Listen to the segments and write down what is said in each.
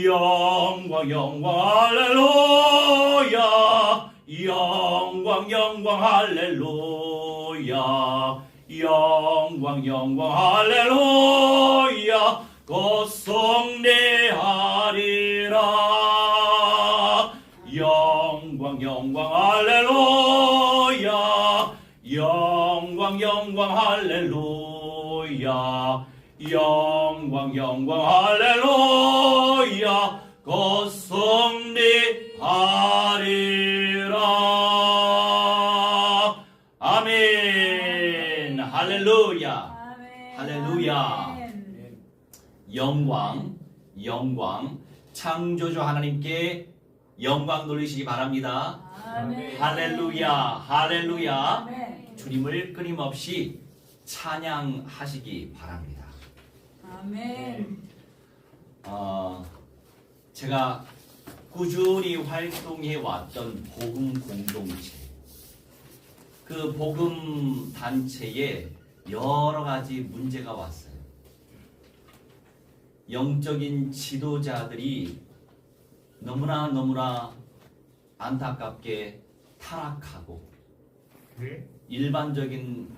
영광 영광 할렐루야 영광 영광 할렐루야 영광 영광 할렐루야 곧 성례하리라 영광 영광 할렐루야 영광 영광 할렐루야 영광 영광 할렐루야 곧 승리하리라 아멘 할렐루야 할렐루야 영광 영광 창조주 하나님께 영광 돌리시기 바랍니다. 아멘. 할렐루야 할렐루야 아멘. 주님을 끊임없이 찬양하시기 바랍니다. 아멘. 제가 꾸준히 활동해 왔던 복음 공동체, 그 복음 단체에 여러 가지 문제가 왔어요. 영적인 지도자들이 너무나 안타깝게 타락하고 일반적인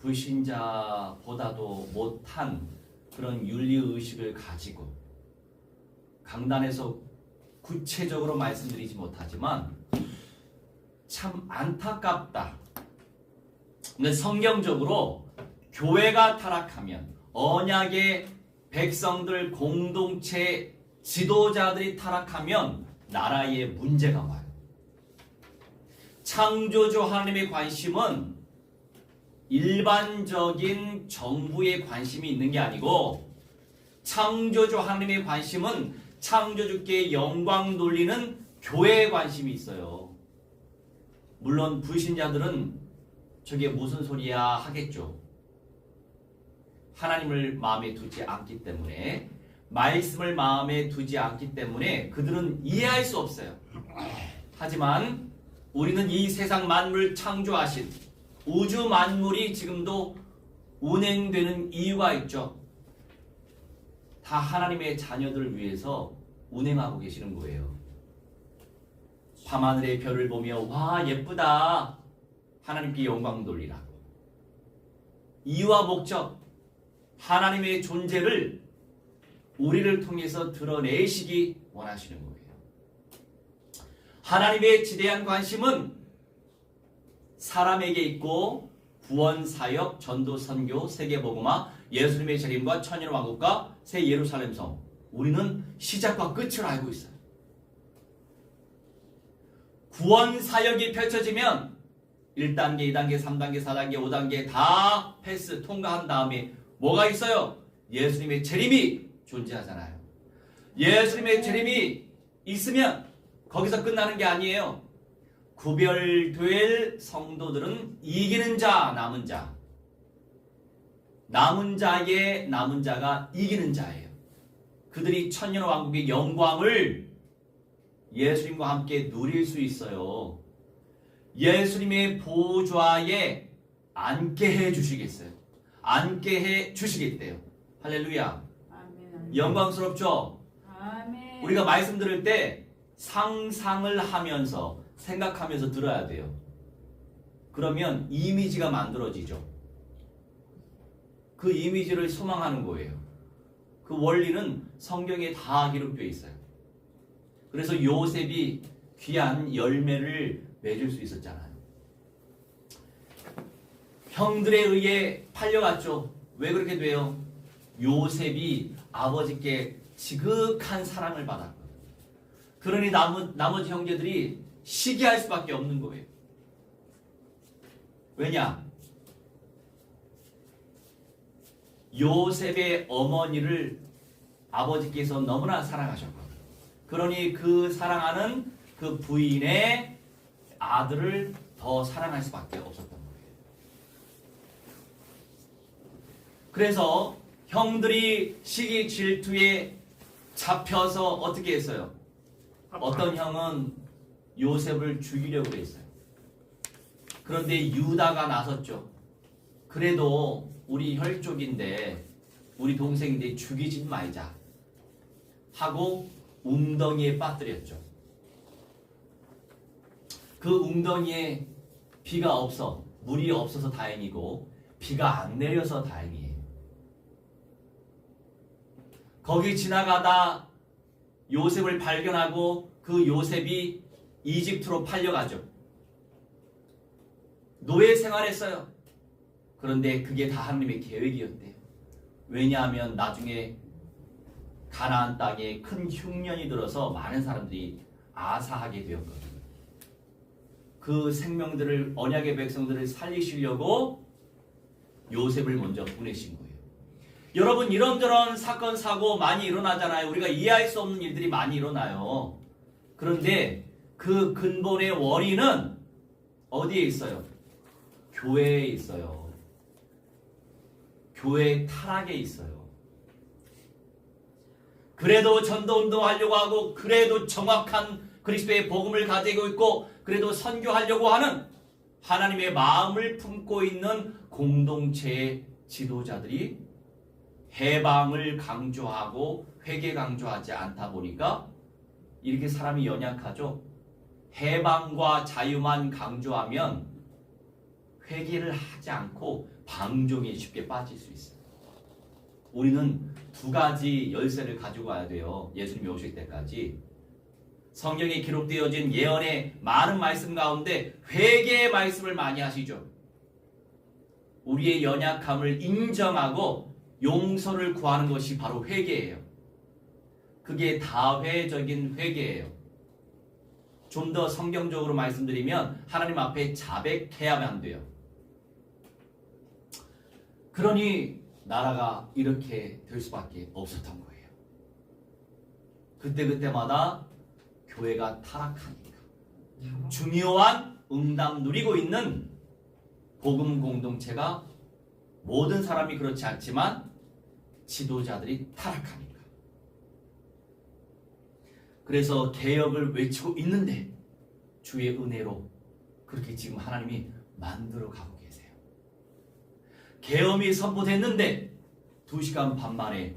불신자보다도 못한 그런 윤리의식을 가지고 강단에서 구체적으로 말씀드리지 못하지만 참 안타깝다. 근데 성경적으로 교회가 타락하면 언약의 백성들 공동체 지도자들이 타락하면 나라에 문제가 와요. 창조주 하나님의 관심은 일반적인 정부의 관심이 있는 게 아니고 창조주 하나님의 관심은 창조주께 영광 돌리는 교회의 관심이 있어요. 물론 불신자들은 저게 무슨 소리야 하겠죠. 하나님을 마음에 두지 않기 때문에 말씀을 마음에 두지 않기 때문에 그들은 이해할 수 없어요. 하지만 우리는 이 세상 만물 창조하신 우주 만물이 지금도 운행되는 이유가 있죠. 다 하나님의 자녀들을 위해서 운행하고 계시는 거예요. 밤하늘의 별을 보며 와 예쁘다 하나님께 영광 돌리라고. 이유와 목적, 하나님의 존재를 우리를 통해서 드러내시기 원하시는 거예요. 하나님의 지대한 관심은 사람에게 있고 구원, 사역, 전도, 선교, 세계복음화, 예수님의 재림과 천년왕국과 새 예루살렘 성, 우리는 시작과 끝을 알고 있어요. 구원 사역이 펼쳐지면 1단계, 2단계, 3단계, 4단계, 5단계 다 패스 통과한 다음에 뭐가 있어요? 예수님의 재림이 존재하잖아요. 예수님의 재림이 있으면 거기서 끝나는 게 아니에요. 구별될 성도들은 이기는 자, 남은 자. 남은 자의 남은 자가 이기는 자예요. 그들이 천년왕국의 영광을 예수님과 함께 누릴 수 있어요. 예수님의 보좌에 앉게 해 주시겠어요. 앉게 해 주시겠대요. 할렐루야. 아멘. 영광스럽죠? 아멘. 우리가 말씀 들을 때 상상을 하면서 생각하면서 들어야 돼요. 그러면 이미지가 만들어지죠. 그 이미지를 소망하는 거예요. 그 원리는 성경에 다 기록되어 있어요. 그래서 요셉이 귀한 열매를 맺을 수 있었잖아요. 형들에 의해 팔려갔죠. 왜 그렇게 돼요? 요셉이 아버지께 지극한 사랑을 받았거든요. 그러니 나머지 형제들이 시기할 수밖에 없는 거예요. 왜냐? 요셉의 어머니를 아버지께서 너무나 사랑하셨거든요. 그러니 그 사랑하는 그 부인의 아들을 더 사랑할 수밖에 없었던 거예요. 그래서 형들이 시기 질투에 잡혀서 어떻게 했어요? 어떤 형은 요셉을 죽이려고 했어요. 그런데 유다가 나섰죠. 그래도 우리 혈족인데 우리 동생인데 죽이지 말자 하고 웅덩이에 빠뜨렸죠. 그 웅덩이에 비가 없어, 물이 없어서 다행이고 비가 안 내려서 다행이에요. 거기 지나가다 요셉을 발견하고 그 요셉이 이집트로 팔려가죠. 노예 생활했어요. 그런데 그게 다 하나님의 계획이었대요. 왜냐하면 나중에 가나안 땅에 큰 흉년이 들어서 많은 사람들이 아사하게 되었거든요. 그 생명들을, 언약의 백성들을 살리시려고 요셉을 먼저 보내신 거예요. 여러분, 이런저런 사건 사고 많이 일어나잖아요. 우리가 이해할 수 없는 일들이 많이 일어나요. 그런데 그 근본의 원인은 어디에 있어요? 교회에 있어요. 교회 타락에 있어요. 그래도 전도운동 하려고 하고, 그래도 정확한 그리스도의 복음을 가지고 있고, 그래도 선교하려고 하는 하나님의 마음을 품고 있는 공동체의 지도자들이 해방을 강조하고 회개 강조하지 않다 보니까 이렇게 사람이 연약하죠. 해방과 자유만 강조하면 회개를 하지 않고 방종에 쉽게 빠질 수 있어요. 우리는 두 가지 열쇠를 가지고 와야 돼요. 예수님이 오실 때까지. 성경에 기록되어진 예언의 많은 말씀 가운데 회개의 말씀을 많이 하시죠. 우리의 연약함을 인정하고 용서를 구하는 것이 바로 회개예요. 그게 다회적인 회개예요. 좀 더 성경적으로 말씀드리면 하나님 앞에 자백해야만 돼요. 그러니 나라가 이렇게 될 수밖에 없었던 거예요. 그때마다 교회가 타락하니까 중요한 응답 누리고 있는 복음 공동체가 모든 사람이 그렇지 않지만 지도자들이 타락하니까. 그래서 개혁을 외치고 있는데 주의 은혜로 그렇게 지금 하나님이 만들어 가고 계세요. 계엄이 선포됐는데 2시간 반 만에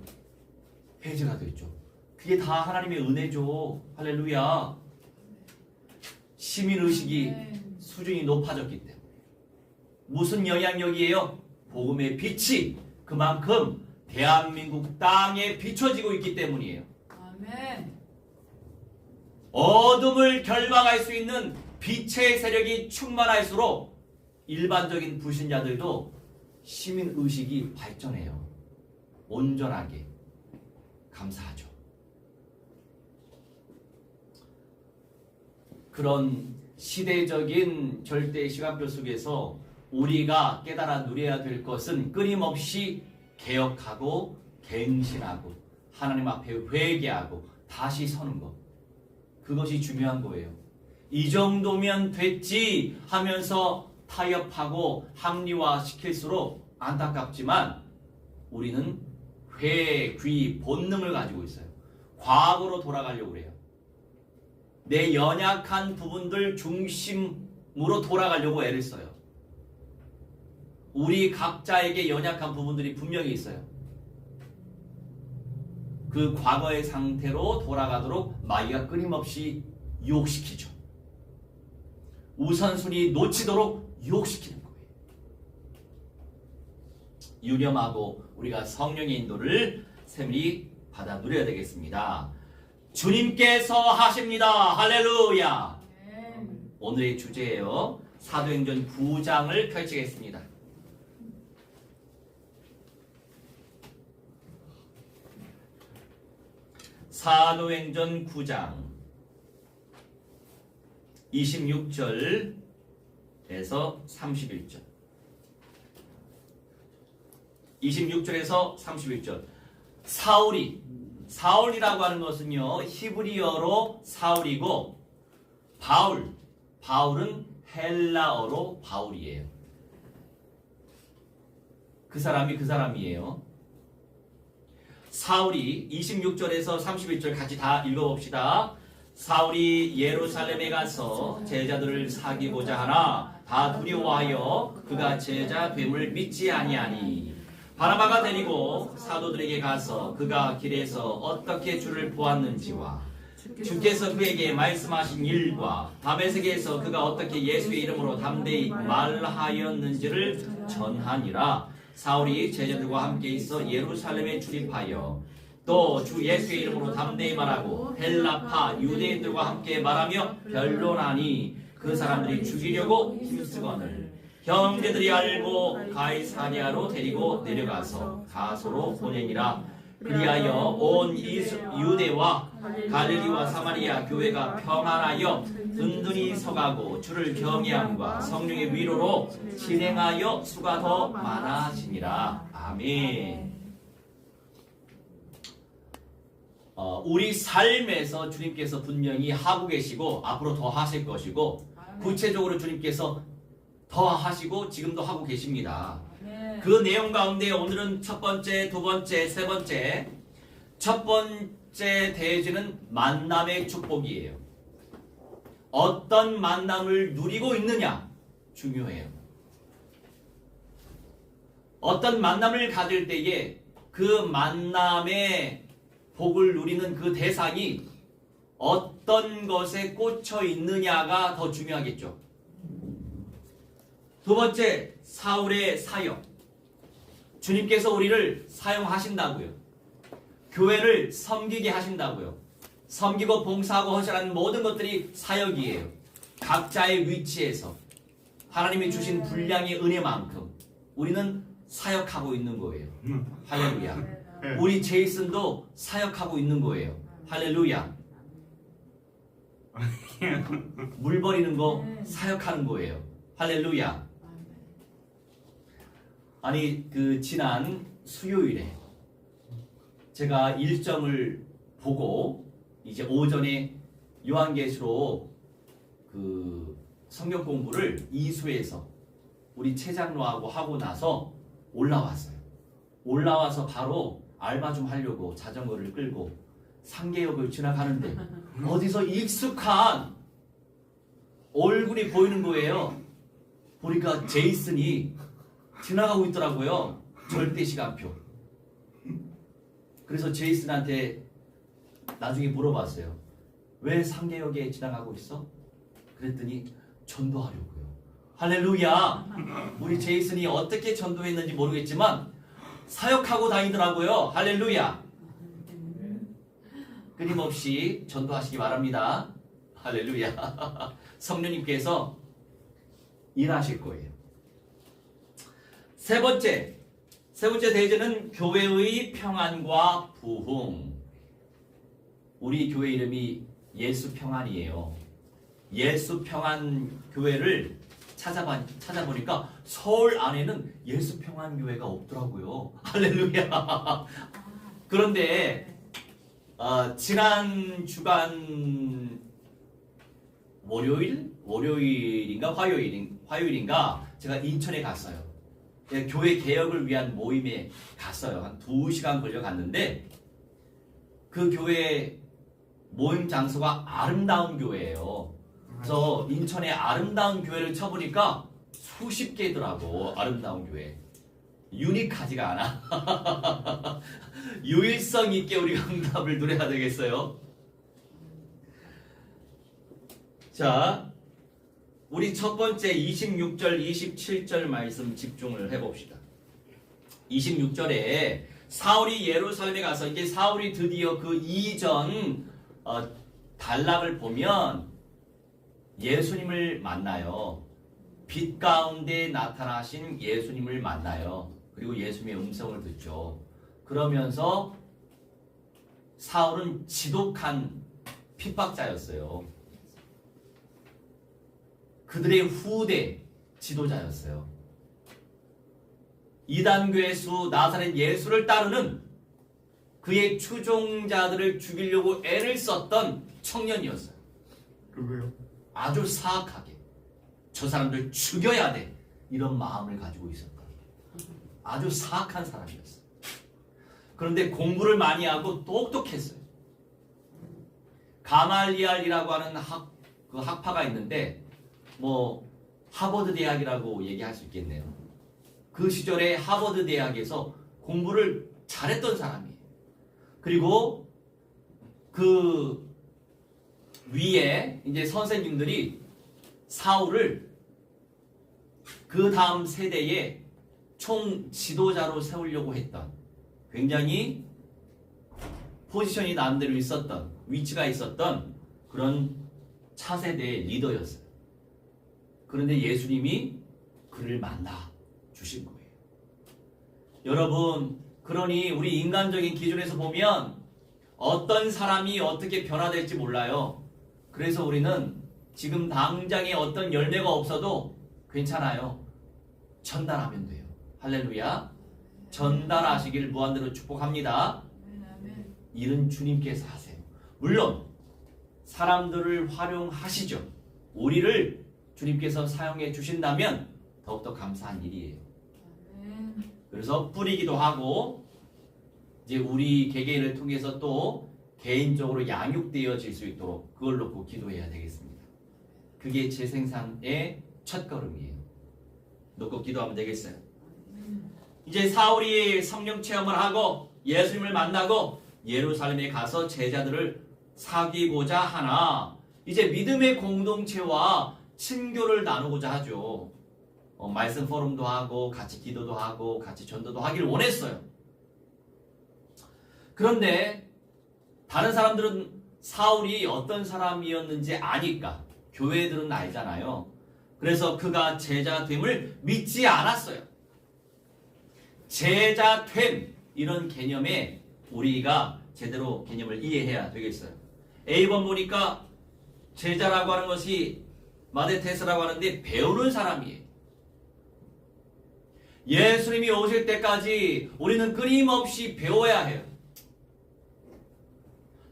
해제가 됐죠. 그게 다 하나님의 은혜죠. 할렐루야. 시민의식이 수준이 높아졌기 때문에. 무슨 영향력이에요? 복음의 빛이 그만큼 대한민국 땅에 비춰지고 있기 때문이에요. 아멘. 어둠을 결박할 수 있는 빛의 세력이 충만할수록 일반적인 불신자들도 시민의식이 발전해요. 온전하게. 감사하죠. 그런 시대적인 절대 시간표 속에서 우리가 깨달아 누려야 될 것은 끊임없이 개혁하고 갱신하고 하나님 앞에 회개하고 다시 서는 것. 그것이 중요한 거예요. 이 정도면 됐지 하면서 타협하고 합리화시킬수록 안타깝지만 우리는 회귀 본능을 가지고 있어요. 과거로 돌아가려고 그래요. 내 연약한 부분들 중심으로 돌아가려고 애를 써요. 우리 각자에게 연약한 부분들이 분명히 있어요. 그 과거의 상태로 돌아가도록 마귀가 끊임없이 유혹시키죠. 우선순위 놓치도록 유혹시키는 거예요. 유념하고 우리가 성령의 인도를 세밀히 받아 누려야 되겠습니다. 주님께서 하십니다. 할렐루야. 오늘의 주제예요. 사도행전 9장을 펼치겠습니다. 사도행전 9장 26절에서 31절. 26절에서 31절. 사울이라고 하는 것은요, 히브리어로 사울이고, 바울은 헬라어로 바울이에요. 그 사람이에요. 사울이 26절에서 31절 같이 다 읽어봅시다. 사울이 예루살렘에 가서 제자들을 사귀고자 하나 다 두려워하여 그가 제자 됨을 믿지 아니하니 바나바가 데리고 사도들에게 가서 그가 길에서 어떻게 주를 보았는지와 주께서 그에게 말씀하신 일과 다메섹에서 그가 어떻게 예수의 이름으로 담대히 말하였는지를 전하니라. 사울이 제자들과 함께 있어 예루살렘에 출입하여 또 주 예수의 이름으로 담대히 말하고 헬라파 유대인들과 함께 말하며 변론하니 그 사람들이 죽이려고 힘쓰거늘 형제들이 알고 가이사랴로 데리고 내려가서 가소로 보내니라. 그리하여 온 유대와 갈릴리와 사마리아 교회가 평안하여 든든히 서가고 주를 경외함과 성령의 위로로 진행하여 수가 더 많아지니라. 아멘. 우리 삶에서 주님께서 분명히 하고 계시고 앞으로 더 하실 것이고 구체적으로 주님께서 더 하시고 지금도 하고 계십니다. 그 내용 가운데 오늘은 첫 번째, 두 번째, 세 번째. 첫 번째 대지는 만남의 축복이에요. 어떤 만남을 누리고 있느냐 중요해요. 어떤 만남을 가질 때에 그 만남의 복을 누리는 그 대상이 어떤 것에 꽂혀 있느냐가 더 중요하겠죠. 두 번째, 사울의 사역. 주님께서 우리를 사용하신다고요. 교회를 섬기게 하신다고요. 섬기고 봉사하고 헌신하는 모든 것들이 사역이에요. 각자의 위치에서 하나님이 주신 분량의 은혜만큼 우리는 사역하고 있는 거예요. 할렐루야. 우리 제이슨도 사역하고 있는 거예요. 할렐루야. 물 버리는 거 사역하는 거예요. 할렐루야. 아니 그 지난 수요일에 제가 일정을 보고 이제 오전에 요한계시록 그 성경 공부를 이수에서 우리 최장로하고 하고 나서 올라왔어요. 올라와서 바로 알바 좀 하려고 자전거를 끌고 상계역을 지나가는데 어디서 익숙한 얼굴이 보이는 거예요. 보니까 제이슨이 지나가고 있더라고요. 절대 시간표. 그래서 제이슨한테 나중에 물어봤어요. 왜 상계역에 지나가고 있어? 그랬더니 전도하려고요. 할렐루야. 우리 제이슨이 어떻게 전도했는지 모르겠지만 사역하고 다니더라고요. 할렐루야. 끊임없이 전도하시기 바랍니다. 할렐루야. 성령님께서 일하실 거예요. 세 번째 대제는 교회의 평안과 부흥. 우리 교회 이름이 예수 평안이에요. 예수 평안 교회를 찾아보니까 서울 안에는 예수 평안 교회가 없더라고요. 할렐루야. 그런데 지난 주간 월요일인가 화요일인가 제가 인천에 갔어요. 교회 개혁을 위한 모임에 갔어요. 한 2시간 걸려 갔는데 그 교회 모임 장소가 아름다운 교회예요. 그래서 인천에 아름다운 교회를 쳐보니까 수십 개더라고. 아름다운 교회. 유니크하지가 않아. 유일성 있게 우리가 응답을 누려야 되겠어요. 자, 우리 첫 번째 26절, 27절 말씀 집중을 해봅시다. 26절에 사울이 예루살렘에 가서 이제 사울이 드디어 그 이전 단락을 보면 예수님을 만나요. 빛 가운데 나타나신 예수님을 만나요. 그리고 예수님의 음성을 듣죠. 그러면서 사울은 지독한 핍박자였어요. 그들의 후대 지도자였어요. 이단괴수 나사렛 예수를 따르는 그의 추종자들을 죽이려고 애를 썼던 청년이었어요. 누구요? 아주 사악하게 저 사람들 죽여야 돼 이런 마음을 가지고 있었던 아주 사악한 사람이었어요. 그런데 공부를 많이 하고 똑똑했어요. 가말리알이라고 하는 학파가 있는데 뭐 하버드 대학이라고 얘기할 수 있겠네요. 그 시절에 하버드 대학에서 공부를 잘했던 사람이에요. 그리고 그 위에 이제 선생님들이 사울을 그 다음 세대의 총 지도자로 세우려고 했던, 굉장히 포지션이 나름대로 있었던, 위치가 있었던 그런 차세대의 리더였어요. 그런데 예수님이 그를 만나 주신 거예요. 여러분, 그러니 우리 인간적인 기준에서 보면 어떤 사람이 어떻게 변화될지 몰라요. 그래서 우리는 지금 당장에 어떤 열매가 없어도 괜찮아요. 전달하면 돼요. 할렐루야. 전달하시길 무한대로 축복합니다. 아멘. 일은 주님께서 하세요. 물론 사람들을 활용하시죠. 우리를 주님께서 사용해 주신다면 더욱더 감사한 일이에요. 아멘. 그래서 뿌리기도 하고 이제 우리 개개인을 통해서 또 개인적으로 양육되어질 수 있도록 그걸 놓고 기도해야 되겠습니다. 그게 재생산의 첫걸음이에요. 놓고 기도하면 되겠어요. 이제 사울이 성령 체험을 하고 예수님을 만나고 예루살렘에 가서 제자들을 사귀고자 하나 이제 믿음의 공동체와 친교를 나누고자 하죠. 말씀 포럼도 하고 같이 기도도 하고 같이 전도도 하기를 원했어요. 그런데 다른 사람들은 사울이 어떤 사람이었는지 아니까, 교회들은 알잖아요. 그래서 그가 제자됨을 믿지 않았어요. 제자됨, 이런 개념에 우리가 제대로 개념을 이해해야 되겠어요. A번 보니까 제자라고 하는 것이 마데테스라고 하는데 배우는 사람이에요. 예수님이 오실 때까지 우리는 끊임없이 배워야 해요.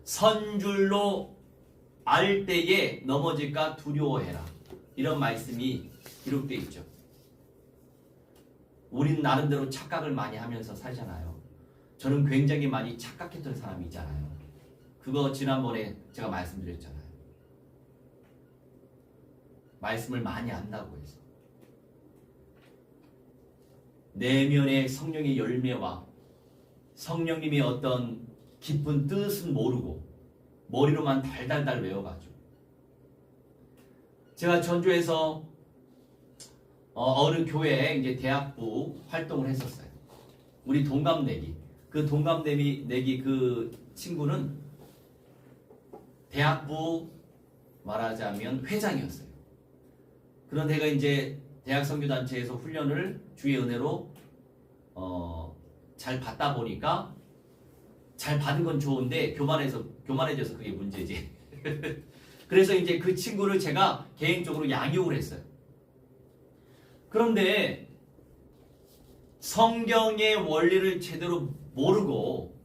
선줄로 알 때에 넘어질까 두려워해라. 이런 말씀이 기록되어 있죠. 우린 나름대로 착각을 많이 하면서 살잖아요. 저는 굉장히 많이 착각했던 사람이 있잖아요. 그거 지난번에 제가 말씀드렸잖아요. 말씀을 많이 안다고 해서 내면의 성령의 열매와 성령님의 어떤 깊은 뜻은 모르고 머리로만 달달달 외워가지고, 제가 전주에서 어느 교회에 이제 대학부 활동을 했었어요. 우리 동갑내기, 그 동갑내기 그 친구는 대학부 말하자면 회장이었어요. 그런데 제가 이제 대학 선교단체에서 훈련을 주의 은혜로 잘 받다 보니까, 잘 받은 건 좋은데 교만해져서 그게 문제지. 그래서 이제 그 친구를 제가 개인적으로 양육을 했어요. 그런데 성경의 원리를 제대로 모르고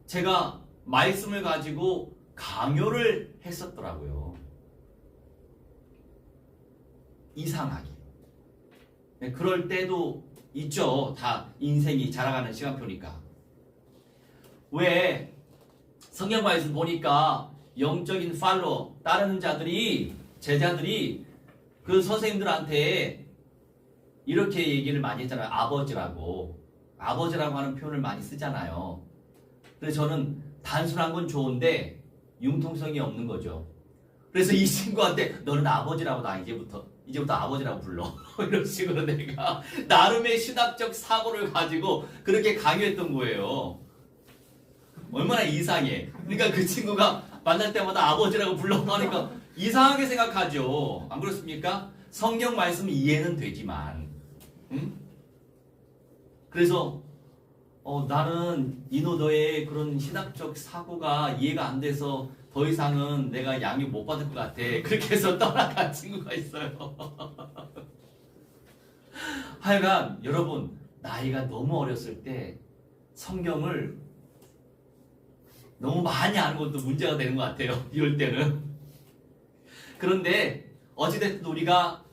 제가 말씀을 가지고 강요를 했었더라고요. 이상하게. 그럴 때도 있죠. 다 인생이 자라가는 시간표니까. 왜 성경 말씀 보니까 영적인 팔로 따르는 자들이, 제자들이 그 선생님들한테 이렇게 얘기를 많이 했잖아요. 아버지라고 하는 표현을 많이 쓰잖아요. 그래서 저는 단순한 건 좋은데 융통성이 없는 거죠. 그래서 이 친구한테 너는 아버지라고, 나 이제부터 아버지라고 불러. 이런 식으로 내가 나름의 신학적 사고를 가지고 그렇게 강요했던 거예요. 얼마나 이상해. 그러니까 그 친구가 만날 때마다 아버지라고 불러고 하니까 이상하게 생각하죠. 안 그렇습니까? 성경 말씀 이해는 되지만, 응? 그래서 나는 이노도의 그런 신학적 사고가 이해가 안 돼서 더 이상은 내가 양육 못 받을 것 같아. 그렇게 해서 떠나간 친구가 있어요. 하여간 여러분, 나이가 너무 어렸을 때 성경을 너무 많이 아는 것도 문제가 되는 것 같아요. 이럴 때는. 그런데 어찌됐든 우리가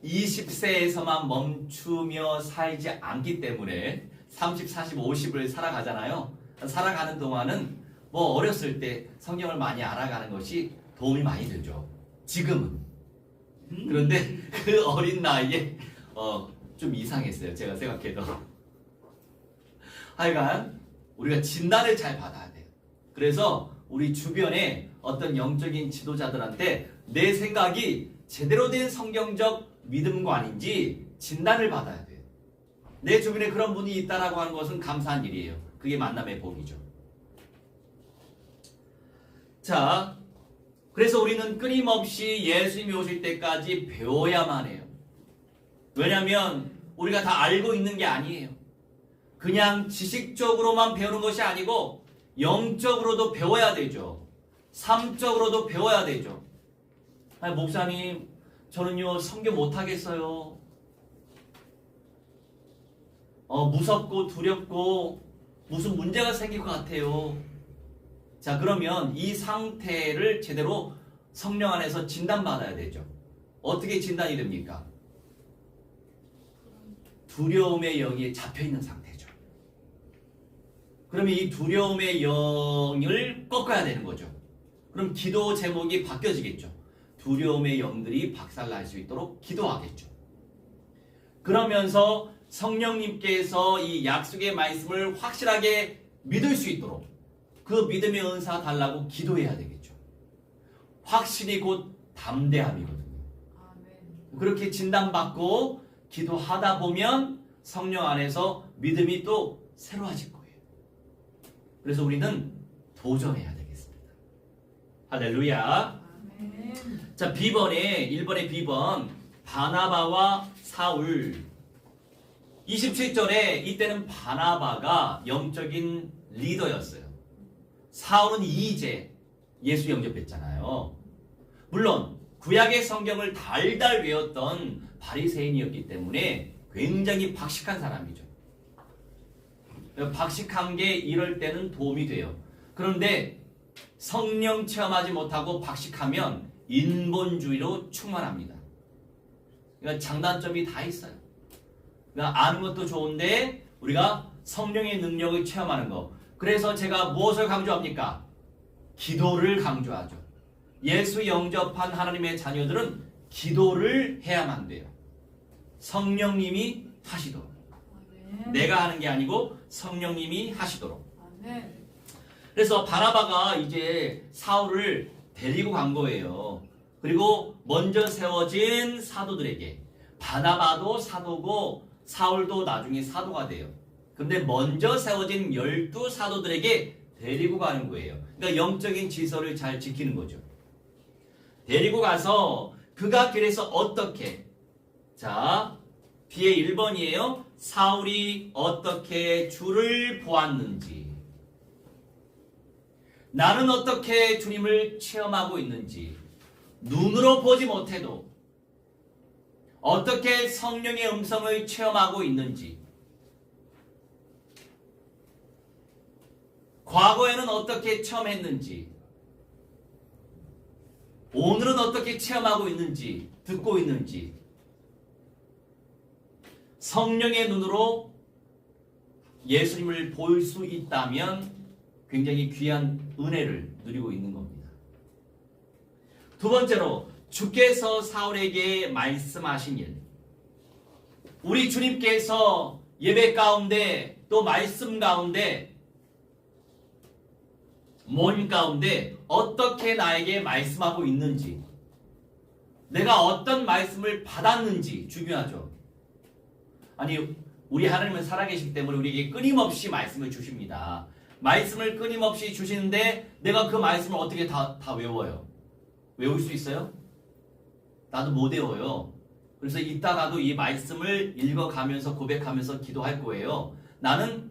20세에서만 멈추며 살지 않기 때문에 30, 40, 50을 살아가잖아요. 살아가는 동안은 뭐 어렸을 때 성경을 많이 알아가는 것이 도움이 많이 되죠. 지금은. 그런데 그 어린 나이에 좀 이상했어요. 제가 생각해도. 하여간 우리가 진단을 잘 받아야 돼요. 그래서 우리 주변에 어떤 영적인 지도자들한테 내 생각이 제대로 된 성경적 믿음관인지 진단을 받아야 돼요. 내 주변에 그런 분이 있다라고 하는 것은 감사한 일이에요. 그게 만남의 복이죠. 자, 그래서 우리는 끊임없이 예수님이 오실 때까지 배워야만 해요. 왜냐하면 우리가 다 알고 있는 게 아니에요. 그냥 지식적으로만 배우는 것이 아니고 영적으로도 배워야 되죠. 삶적으로도 배워야 되죠. 아니, 목사님, 저는요 성경 못하겠어요. 무섭고 두렵고 무슨 문제가 생길 것 같아요. 자, 그러면 이 상태를 제대로 성령 안에서 진단받아야 되죠. 어떻게 진단이 됩니까? 두려움의 영이 잡혀있는 상태죠. 그러면 이 두려움의 영을 꺾어야 되는 거죠. 그럼 기도 제목이 바뀌어지겠죠. 두려움의 영들이 박살날 수 있도록 기도하겠죠. 그러면서 성령님께서 이 약속의 말씀을 확실하게 믿을 수 있도록 그 믿음의 은사 달라고 기도해야 되겠죠. 확실히 곧 담대함이거든요. 아멘. 그렇게 진단받고 기도하다 보면 성령 안에서 믿음이 또 새로워질 거예요. 그래서 우리는 도전해야 되겠습니다. 할렐루야. 아멘. 자, B번에 1번의 B번 바나바와 사울. 27절에 이때는 바나바가 영적인 리더였어요. 사울은 이제 예수 영접했잖아요. 물론 구약의 성경을 달달 외웠던 바리새인이었기 때문에 굉장히 박식한 사람이죠. 박식한 게 이럴 때는 도움이 돼요. 그런데 성령 체험하지 못하고 박식하면 인본주의로 충만합니다. 그러니까 장단점이 다 있어요. 그러니까 아는 것도 좋은데 우리가 성령의 능력을 체험하는 거. 그래서 제가 무엇을 강조합니까? 기도를 강조하죠. 예수 영접한 하나님의 자녀들은 기도를 해야만 돼요. 성령님이 하시도록. 아멘. 내가 하는 게 아니고 성령님이 하시도록. 아멘. 그래서 바나바가 이제 사울을 데리고 간 거예요. 그리고 먼저 세워진 사도들에게, 바나바도 사도고 사울도 나중에 사도가 돼요. 근데 먼저 세워진 12사도들에게 데리고 가는 거예요. 그러니까 영적인 질서를 잘 지키는 거죠. 데리고 가서 그가 길에서 어떻게, 자, B의 1번이에요. 사울이 어떻게 주를 보았는지, 나는 어떻게 주님을 체험하고 있는지, 눈으로 보지 못해도 어떻게 성령의 음성을 체험하고 있는지, 과거에는 어떻게 체험했는지, 오늘은 어떻게 체험하고 있는지, 듣고 있는지, 성령의 눈으로 예수님을 볼 수 있다면 굉장히 귀한 은혜를 누리고 있는 겁니다. 두 번째로 주께서 사울에게 말씀하신 일. 우리 주님께서 예배 가운데 또 말씀 가운데 모임 가운데 어떻게 나에게 말씀하고 있는지, 내가 어떤 말씀을 받았는지 중요하죠. 아니, 우리 하나님은 살아계시기 때문에 우리에게 끊임없이 말씀을 주십니다. 말씀을 끊임없이 주시는데 내가 그 말씀을 어떻게 다 외워요? 외울 수 있어요? 나도 못 외워요. 그래서 이따가도 이 말씀을 읽어가면서 고백하면서 기도할 거예요. 나는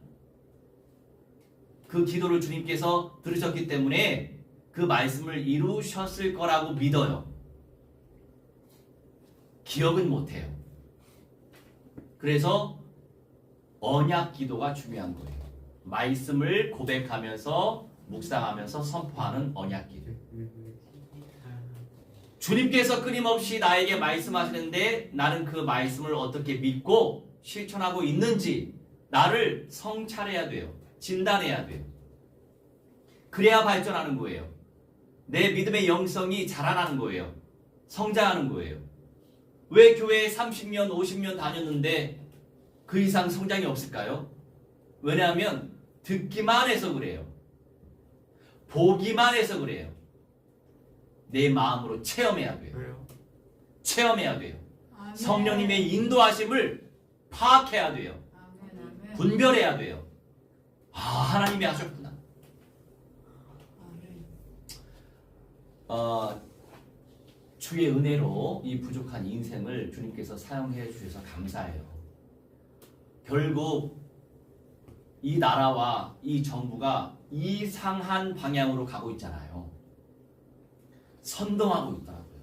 그 기도를 주님께서 들으셨기 때문에 그 말씀을 이루셨을 거라고 믿어요. 기억은 못해요. 그래서 언약 기도가 중요한 거예요. 말씀을 고백하면서 묵상하면서 선포하는 언약 기도. 주님께서 끊임없이 나에게 말씀하시는데 나는 그 말씀을 어떻게 믿고 실천하고 있는지 나를 성찰해야 돼요. 진단해야 돼요. 그래야 발전하는 거예요. 내 믿음의 영성이 자라나는 거예요. 성장하는 거예요. 왜 교회에 30년, 50년 다녔는데 그 이상 성장이 없을까요? 왜냐하면 듣기만 해서 그래요. 보기만 해서 그래요. 내 마음으로 체험해야 돼요. 왜요? 체험해야 돼요. 아멘. 성령님의 인도하심을 파악해야 돼요. 아멘. 아멘. 분별해야 돼요. 아, 하나님이 하셨구나. 아멘. 주의 은혜로 이 부족한 인생을 주님께서 사용해 주셔서 감사해요. 결국 이 나라와 이 정부가 이상한 방향으로 가고 있잖아요. 선동하고 있더라고요.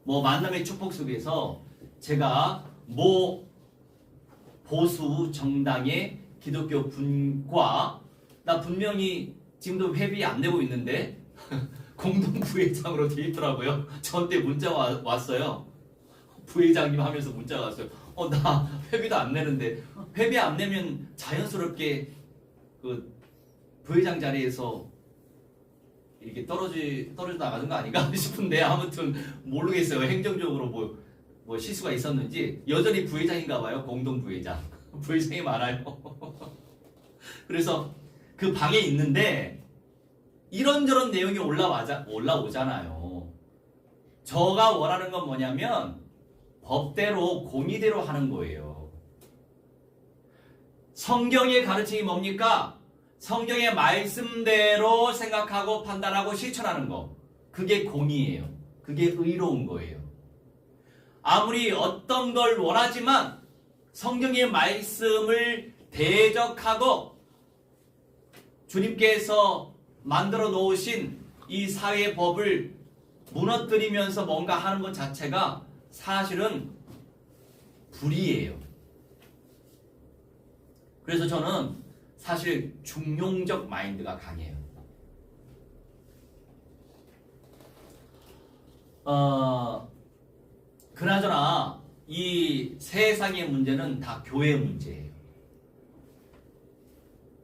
뭐 만남의 축복 속에서 제가 모 보수 정당의 기독교 분과 나 분명히 지금도 회비 안 내고 있는데 공동 부회장으로 돼 있더라고요. 저한테 문자가 왔어요. 부회장님 하면서 문자가 왔어요. 나 회비도 안 내는데 회비 안 내면 자연스럽게 그 부회장 자리에서 이렇게 떨어져 나가는 거 아닌가 싶은데 아무튼 모르겠어요. 행정적으로 뭐 실수가 있었는지 여전히 부회장인가 봐요. 공동 부회장. 부회장이 많아요. 그래서 그 방에 있는데 이런저런 내용이 올라오잖아요. 저가 원하는 건 뭐냐면 법대로 공의대로 하는 거예요. 성경의 가르침이 뭡니까? 성경의 말씀대로 생각하고 판단하고 실천하는 거. 그게 공의예요. 그게 의로운 거예요. 아무리 어떤 걸 원하지만 성경의 말씀을 대적하고 주님께서 만들어 놓으신 이 사회법을 무너뜨리면서 뭔가 하는 것 자체가 사실은 불의예요. 그래서 저는 사실 중용적 마인드가 강해요. 그나저나 이 세상의 문제는 다 교회 문제예요.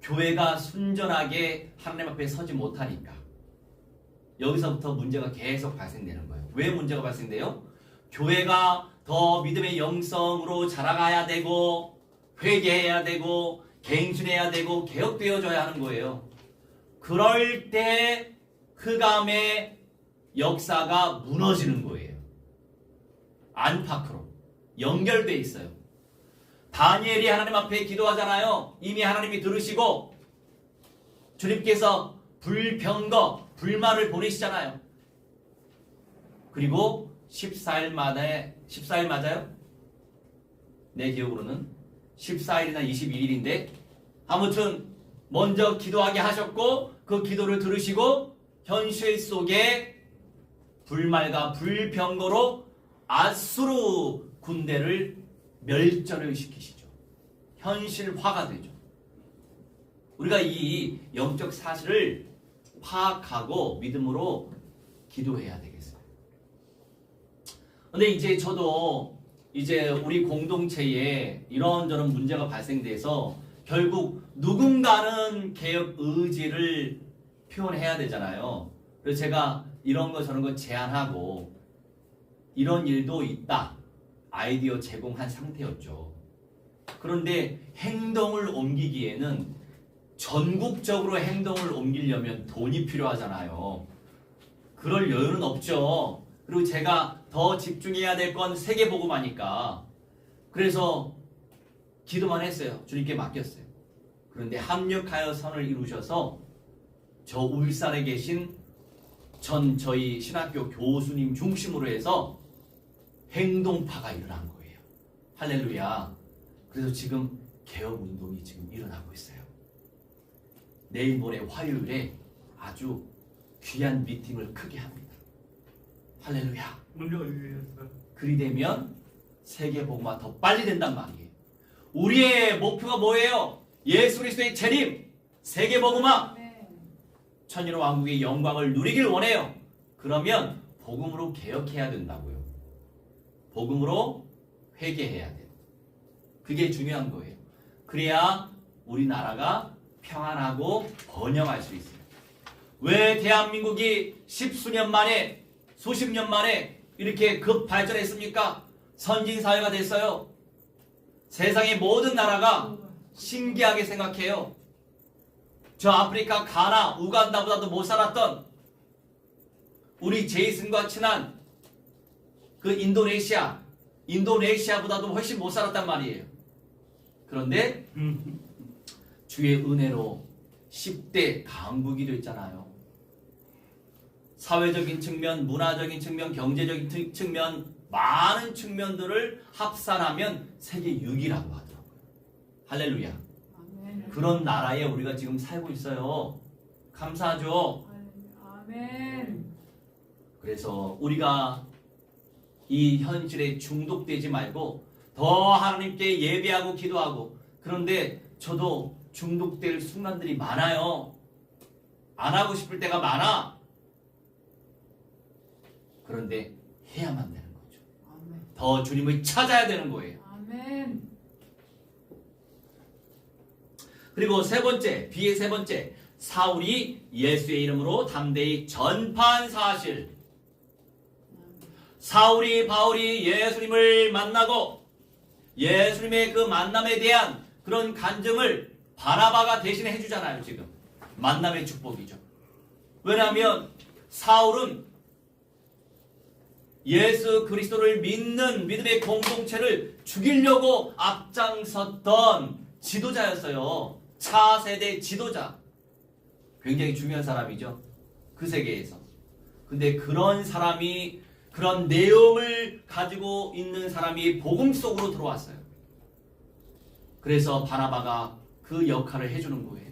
교회가 순전하게 하나님 앞에 서지 못하니까 여기서부터 문제가 계속 발생되는 거예요. 왜 문제가 발생돼요? 교회가 더 믿음의 영성으로 자라가야 되고 회개해야 되고 갱신해야 되고 개혁되어져야 하는 거예요. 그럴 때 흑암의 역사가 무너지는 거예요. 안팎으로 연결돼 있어요. 다니엘이 하나님 앞에 기도하잖아요. 이미 하나님이 들으시고 주님께서 불병거, 불말을 보내시잖아요. 그리고 14일 맞아요? 내 기억으로는 14일이나 21일인데 아무튼 먼저 기도하게 하셨고 그 기도를 들으시고 현실 속에 불말과 불병거로 아수르 군대를 멸절을 시키시죠. 현실화가 되죠. 우리가 이 영적 사실을 파악하고 믿음으로 기도해야 되겠어요. 근데 이제 저도 이제 우리 공동체에 이런저런 문제가 발생돼서 결국 누군가는 개혁 의지를 표현해야 되잖아요. 그래서 제가 이런 거 저런 거 제안하고 이런 일도 있다. 아이디어 제공한 상태였죠. 그런데 행동을 옮기기에는 전국적으로 행동을 옮기려면 돈이 필요하잖아요. 그럴 여유는 없죠. 그리고 제가 더 집중해야 될 건 세계복음하니까 그래서 기도만 했어요. 주님께 맡겼어요. 그런데 합력하여 선을 이루셔서 저 울산에 계신 저희 신학교 교수님 중심으로 해서 행동파가 일어난 거예요. 할렐루야. 그래서 지금 개혁운동이 지금 일어나고 있어요. 내일 모레 화요일에 아주 귀한 미팅을 크게 합니다. 할렐루야. 문제가 유리했어요. 그리 되면 세계복음화 더 빨리 된단 말이에요. 우리의 목표가 뭐예요? 예수 그리스도의 재림, 세계복음화, 아멘. 천년 왕국의 영광을 누리길 원해요. 그러면 복음으로 개혁해야 된다고요. 복음으로 회개해야 돼요. 그게 중요한 거예요. 그래야 우리나라가 평안하고 번영할 수 있어요. 왜 대한민국이 십수년 만에 수십 년 만에 이렇게 급발전했습니까? 선진사회가 됐어요. 세상의 모든 나라가 신기하게 생각해요. 저 아프리카 가나 우간다보다도 못 살았던 우리 제이슨과 친한 그 인도네시아보다도 훨씬 못 살았단 말이에요. 그런데 주의 은혜로 10대 강국이 됐잖아요. 사회적인 측면, 문화적인 측면, 경제적인 측면, 많은 측면들을 합산하면 세계 6위라고 하더라고요. 할렐루야. 아멘. 그런 나라에 우리가 지금 살고 있어요. 감사하죠. 아멘. 그래서 우리가 이 현실에 중독되지 말고 더 하나님께 예배하고 기도하고, 그런데 저도 중독될 순간들이 많아요. 안 하고 싶을 때가 많아. 그런데 해야만 되는 거죠. 아멘. 더 주님을 찾아야 되는 거예요. 아멘. 그리고 세 번째, B의 세 번째, 사울이 예수의 이름으로 담대히 전파한 사실. 사울이 바울이 예수님을 만나고 예수님의 그 만남에 대한 그런 간증을 바나바가 대신해 주잖아요. 지금 만남의 축복이죠. 왜냐하면 사울은 예수 그리스도를 믿는 믿음의 공동체를 죽이려고 앞장섰던 지도자였어요. 차세대 지도자. 굉장히 중요한 사람이죠. 그 세계에서. 근데 그런 사람이, 그런 내용을 가지고 있는 사람이 복음 속으로 들어왔어요. 그래서 바나바가 그 역할을 해주는 거예요.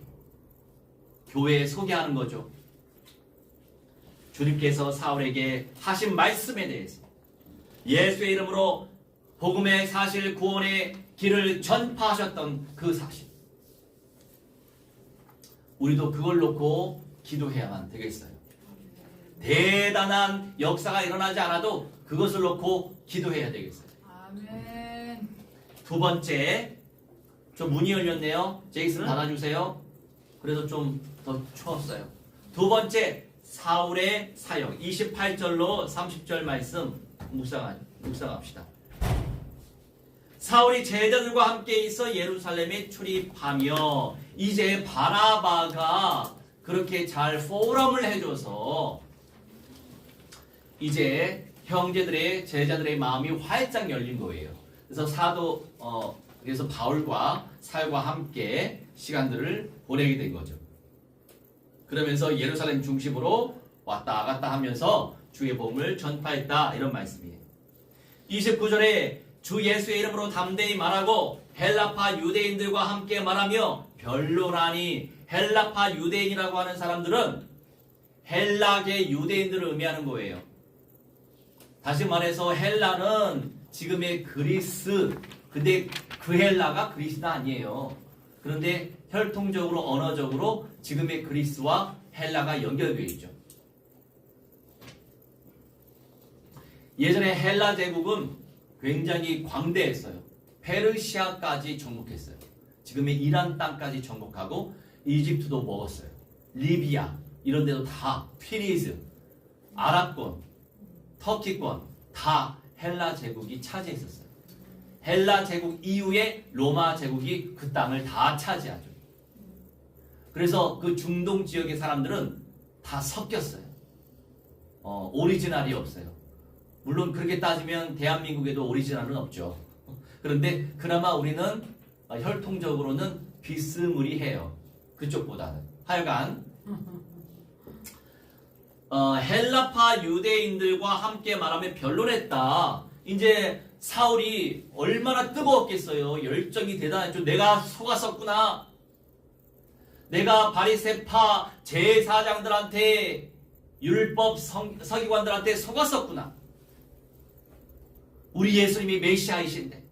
교회에 소개하는 거죠. 주님께서 사울에게 하신 말씀에 대해서, 예수의 이름으로 복음의 사실, 구원의 길을 전파하셨던 그 사실, 우리도 그걸 놓고 기도해야만 되겠어요. 대단한 역사가 일어나지 않아도 그것을 놓고 기도해야 되겠어요. 아멘. 두 번째, 좀 문이 열렸네요. 제이슨 닫아주세요. 그래서 좀 더 추웠어요. 두 번째, 사울의 사역. 28절로 30절 말씀 묵상합시다. 사울이 제자들과 함께 있어 예루살렘에 출입하며, 이제 바나바가 그렇게 잘 포럼을 해줘서 이제 형제들의, 제자들의 마음이 활짝 열린 거예요. 그래서 그래서 바울과 사울과 함께 시간들을 보내게 된 거죠. 그러면서 예루살렘 중심으로 왔다 갔다 하면서 주의 복음을 전파했다, 이런 말씀이에요. 29절에 주 예수의 이름으로 담대히 말하고 헬라파 유대인들과 함께 말하며 변론하니, 헬라파 유대인이라고 하는 사람들은 헬라계 유대인들을 의미하는 거예요. 다시 말해서 헬라는 지금의 그리스, 근데 그 헬라가 그리스가 아니에요. 그런데 혈통적으로, 언어적으로 지금의 그리스와 헬라가 연결되어 있죠. 예전에 헬라 제국은 굉장히 광대했어요. 페르시아까지 정복했어요. 지금의 이란 땅까지 정복하고 이집트도 먹었어요. 리비아 이런 데도 다, 튀니스, 아랍권, 터키권 다 헬라 제국이 차지했었어요. 헬라 제국 이후에 로마 제국이 그 땅을 다 차지하죠. 그래서 그 중동 지역의 사람들은 다 섞였어요. 오리지널이 없어요. 물론 그렇게 따지면 대한민국에도 오리지널은 없죠. 그런데 그나마 우리는 혈통적으로는 비스무리해요. 그쪽보다는. 하여간 헬라파 유대인들과 함께 말하며 변론했다. 이제 사울이 얼마나 뜨거웠겠어요. 열정이 대단했죠. 내가 속았었구나. 내가 바리새파 제사장들한테, 율법 서기관들한테 속았었구나. 우리 예수님이 메시아이신데,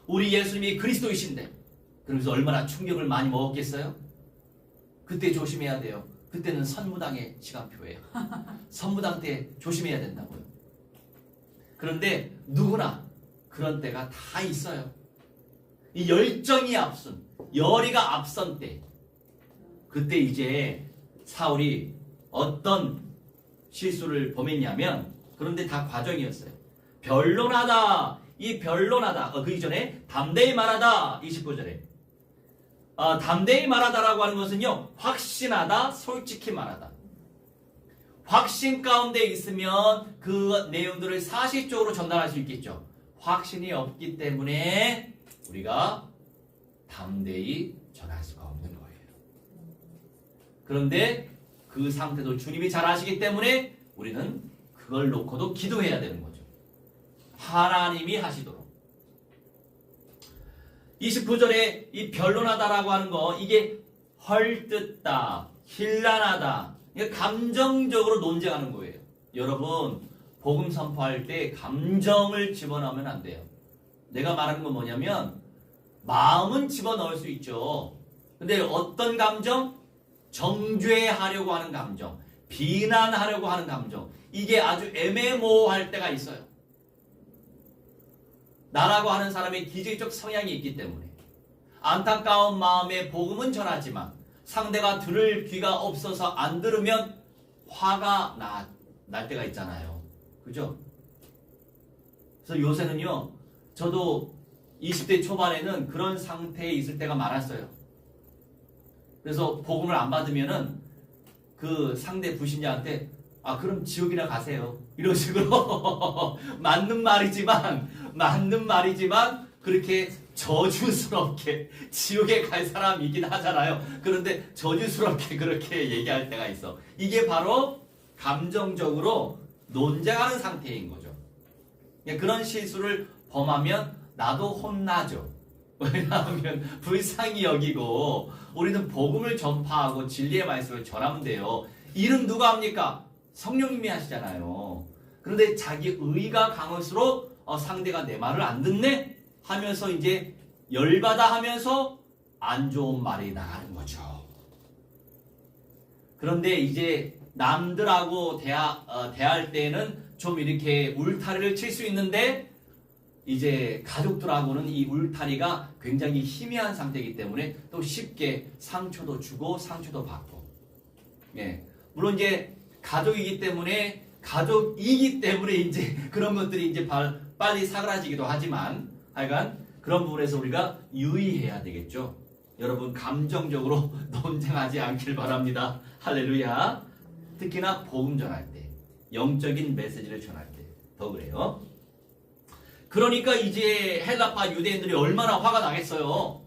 우리 예수님이 그리스도이신데, 그러면서 얼마나 충격을 많이 먹었겠어요? 그때 조심해야 돼요. 그때는 선무당의 시간표예요. 선무당 때 조심해야 된다고요. 그런데 누구나 그런 때가 다 있어요. 이 열정이 앞선, 열의가 앞선 때, 그때 이제 사울이 어떤 실수를 범했냐면, 그런데 다 과정이었어요. 변론하다, 이 변론하다, 그 이전에 담대히 말하다, 29절에 담대히 말하다라고 하는 것은요, 확신하다, 솔직히 말하다. 확신 가운데 있으면 그 내용들을 사실적으로 전달할 수 있겠죠. 확신이 없기 때문에 우리가 담대히 전할 수가 없는 거예요. 그런데 그 상태도 주님이 잘 아시기 때문에 우리는 그걸 놓고도 기도해야 되는 거죠. 하나님이 하시도록. 29절에 이 변론하다라고 하는 거, 이게 헐뜯다, 힐난하다, 감정적으로 논쟁하는 거예요. 여러분, 복음 선포할 때 감정을 집어넣으면 안 돼요. 내가 말하는 건 뭐냐면 마음은 집어넣을 수 있죠. 근데 어떤 감정? 정죄하려고 하는 감정, 비난하려고 하는 감정, 이게 아주 애매모호할 때가 있어요. 나라고 하는 사람의 기질적 성향이 있기 때문에 안타까운 마음에 복음은 전하지만 상대가 들을 귀가 없어서 안 들으면 화가 날 때가 있잖아요. 그죠? 그래서 요새는요, 저도 20대 초반에는 그런 상태에 있을 때가 많았어요. 그래서 복음을 안 받으면은 그 상대 불신자한테 그럼 지옥이나 가세요, 이런 식으로 맞는 말이지만 그렇게 저주스럽게 지옥에 갈 사람이긴 하잖아요. 그런데 저주스럽게 그렇게 얘기할 때가 있어. 이게 바로 감정적으로 논쟁하는 상태인 거죠. 그런 실수를 범하면 나도 혼나죠. 왜냐하면 불쌍히 여기고 우리는 복음을 전파하고 진리의 말씀을 전하면 돼요. 일은 누가 합니까? 성령님이 하시잖아요. 그런데 자기 의가 강할수록 상대가 내 말을 안 듣네 하면서 이제 열받아 하면서 안 좋은 말이 나가는 거죠. 그런데 이제 남들하고 대할 때는 좀 이렇게 울타리를 칠 수 있는데 이제 가족들하고는 이 울타리가 굉장히 희미한 상태이기 때문에 또 쉽게 상처도 주고 상처도 받고. 예. 물론 이제 가족이기 때문에 이제 그런 것들이 이제 빨리 사그라지기도 하지만 하여간 그런 부분에서 우리가 유의해야 되겠죠. 여러분, 감정적으로 논쟁하지 않길 바랍니다. 할렐루야. 특히나 복음 전할 때, 영적인 메시지를 전할 때 더 그래요. 그러니까 이제 헬라파 유대인들이 얼마나 화가 나겠어요.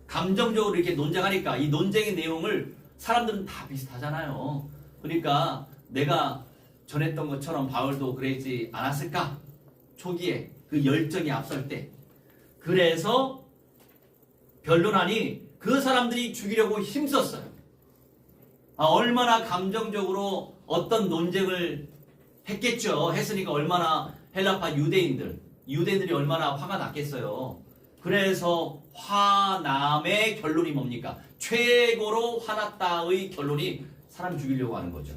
감정적으로 이렇게 논쟁하니까 이 논쟁의 내용을 사람들은 다 비슷하잖아요. 그러니까 내가 전했던 것처럼 바울도 그러지 않았을까? 초기에 그 열정이 앞설 때. 그래서 변론하니 그 사람들이 죽이려고 힘썼어요. 얼마나 감정적으로 어떤 논쟁을 했겠죠. 했으니까 얼마나 헬라파 유대인들이 얼마나 화가 났겠어요. 그래서 화남의 결론이 뭡니까? 최고로 화났다의 결론이 사람 죽이려고 하는 거죠.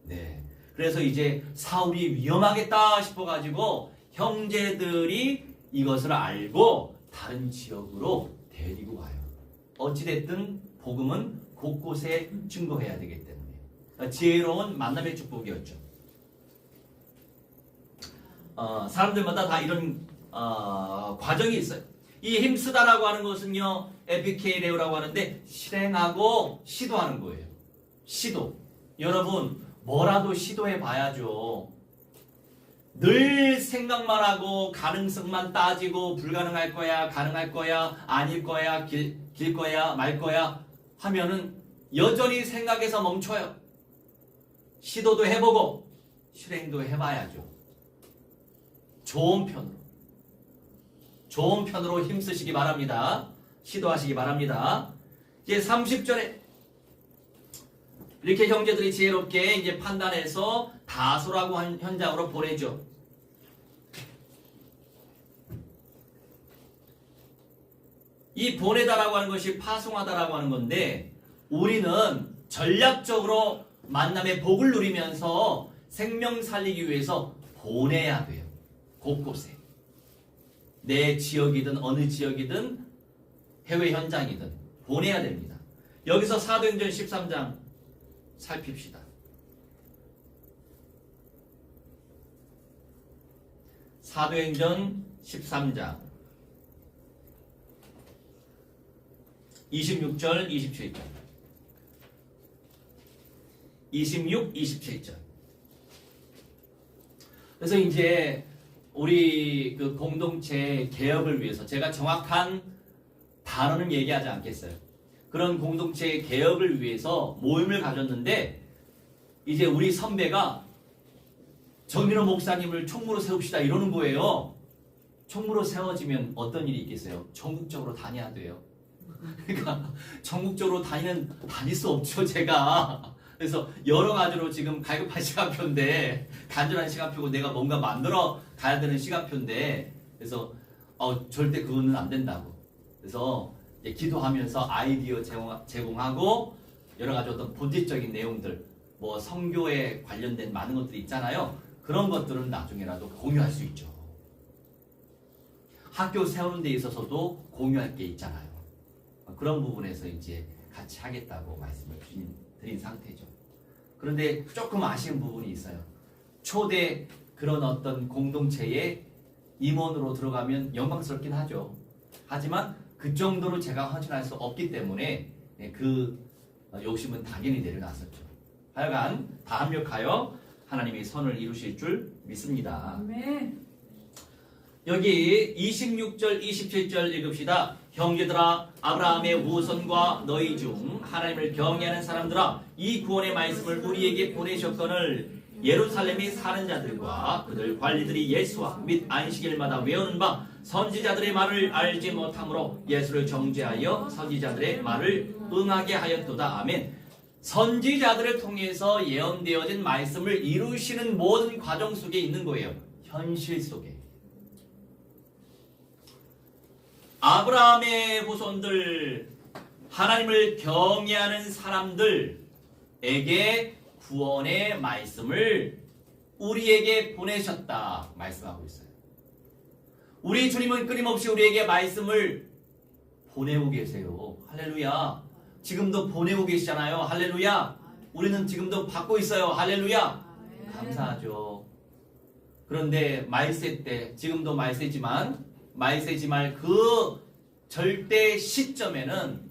네. 그래서 이제 사울이 위험하겠다 싶어가지고 형제들이 이것을 알고 다른 지역으로 데리고 가요. 어찌됐든 복음은 곳곳에 증거해야 되기 때문에 지혜로운 만남의 축복이었죠. 사람들마다 다 이런 과정이 있어요. 이 힘쓰다라고 하는 것은요, 에피케이레오라고 하는데 실행하고 시도하는 거예요. 시도. 여러분, 뭐라도 시도해 봐야죠. 늘 생각만 하고 가능성만 따지고 불가능할 거야, 가능할 거야, 아닐 거야, 길 거야, 말 거야 하면은 여전히 생각에서 멈춰요. 시도도 해보고 실행도 해봐야죠. 좋은 편으로 힘쓰시기 바랍니다. 시도하시기 바랍니다. 이제 30절에 이렇게 형제들이 지혜롭게 이제 판단해서 다소라고 한 현장으로 보내죠. 이 보내다라고 하는 것이 파송하다라고 하는 건데 우리는 전략적으로 만남의 복을 누리면서 생명 살리기 위해서 보내야 돼요. 곳곳에. 내 지역이든 어느 지역이든 해외 현장이든 보내야 됩니다. 여기서 사도행전 13장 살핍시다. 사도행전 13장 26절 27절 26, 27절. 그래서 이제 우리 그 공동체 개혁을 위해서 제가 정확한 단어는 얘기하지 않겠어요. 그런 공동체 개혁을 위해서 모임을 가졌는데 이제 우리 선배가 정민호 목사님을 총무로 세웁시다 이러는 거예요. 총무로 세워지면 어떤 일이 있겠어요? 전국적으로 다녀야 돼요. 그러니까 전국적으로 다닐 수 없죠, 제가. 그래서 여러 가지로 지금 갈급한 시간표인데, 간절한 시간표고 내가 뭔가 만들어 가야 되는 시간표인데, 그래서 절대 그거는 안 된다고. 그래서 이제 기도하면서 아이디어 제공하고 여러 가지 어떤 본질적인 내용들, 뭐 성교에 관련된 많은 것들이 있잖아요. 그런 것들은 나중에라도 공유할 수 있죠. 학교 세우는 데 있어서도 공유할 게 있잖아요. 그런 부분에서 이제 같이 하겠다고 말씀을 드린 상태죠. 그런데 조금 아쉬운 부분이 있어요. 초대 그런 어떤 공동체에 임원으로 들어가면 영광스럽긴 하죠. 하지만 그 정도로 제가 헌신할 수 없기 때문에 그 욕심은 당연히 내려놨었죠. 하여간 다 합력하여 하나님이 선을 이루실 줄 믿습니다. 아멘. 여기 26절 27절 읽읍시다. 형제들아 아브라함의 후손과 너희 중 하나님을 경외하는 사람들아 이 구원의 말씀을 우리에게 보내셨거늘 예루살렘에 사는 자들과 그들 관리들이 예수와 및 안식일마다 외우는 바 선지자들의 말을 알지 못함으로 예수를 정죄하여 선지자들의 말을 응하게 하였도다. 아멘. 선지자들을 통해서 예언되어진 말씀을 이루시는 모든 과정 속에 있는 거예요. 현실 속에. 아브라함의 후손들, 하나님을 경외하는 사람들에게 구원의 말씀을 우리에게 보내셨다 말씀하고 있어요. 우리 주님은 끊임없이 우리에게 말씀을 보내고 계세요. 할렐루야. 지금도 보내고 계시잖아요. 할렐루야. 우리는 지금도 받고 있어요. 할렐루야. 감사하죠. 그런데 말세 때, 지금도 말세지만 말세지말 그 절대 시점에는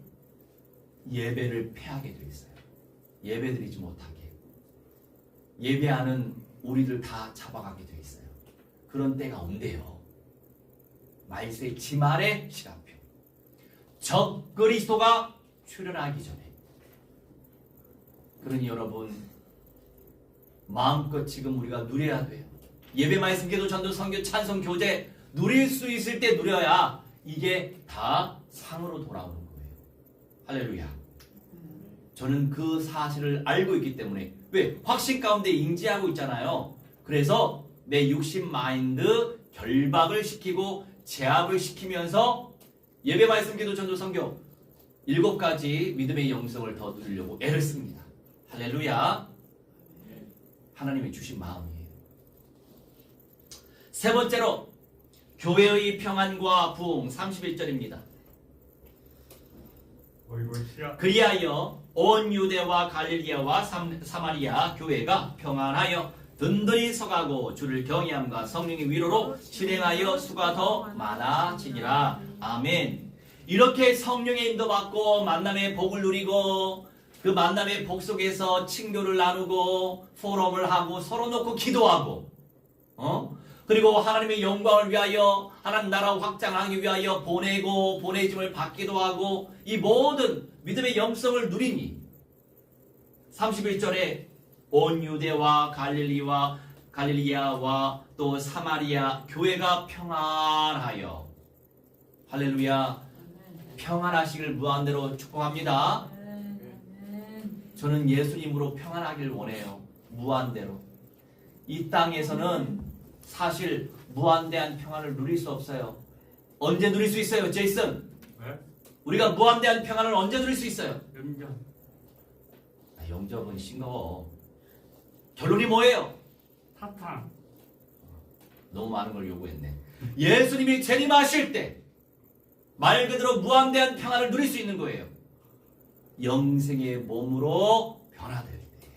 예배를 폐하게 돼 있어요. 예배드리지 못하게. 예배하는 우리들 다 잡아가게 돼 있어요. 그런 때가 온대요. 말세 지말의 시간표. 적 그리스도가 출현하기 전에. 그러니 여러분 마음껏 지금 우리가 누려야 돼요. 예배, 말씀, 기도, 전도, 선교, 찬송, 교제 누릴 수 있을 때 누려야 이게 다 상으로 돌아오는 거예요. 할렐루야. 저는 그 사실을 알고 있기 때문에 왜? 확신 가운데 인지하고 있잖아요. 그래서 내 육신 마인드 결박을 시키고 제압을 시키면서 예배, 말씀, 기도, 전도, 선교 7가지 믿음의 영성을 더 누리려고 애를 씁니다. 할렐루야. 하나님이 주신 마음이에요. 세 번째로 교회의 평안과 부흥 31절입니다. 그리하여 온 유대와 갈릴리아와 사마리아 교회가 평안하여 든든히 서가고 주를 경외함과 성령의 위로로 실행하여 수가 더 많아지니라. 아멘. 이렇게 성령의 인도받고 만남의 복을 누리고 그 만남의 복 속에서 친교를 나누고 포럼을 하고 서로 놓고 기도하고 그리고 하나님의 영광을 위하여 하나님 나라 확장하기 위하여 보내고 보내짐을 받기도 하고 이 모든 믿음의 영성을 누리니 31절에 온 유대와 갈릴리아와 또 사마리아 교회가 평안하여 할렐루야. 평안하시길 무한대로 축복합니다. 저는 예수님으로 평안하길 원해요. 무한대로. 이 땅에서는 사실 무한대한 평안을 누릴 수 없어요. 언제 누릴 수 있어요, 제이슨? 네? 우리가 무한대한 평안을 언제 누릴 수 있어요? 영접. 영접은 싱거워. 결론이 뭐예요? 사탕. 너무 많은 걸 요구했네. 예수님이 재림하실 때 말 그대로 무한대한 평안을 누릴 수 있는 거예요. 영생의 몸으로 변화될 때.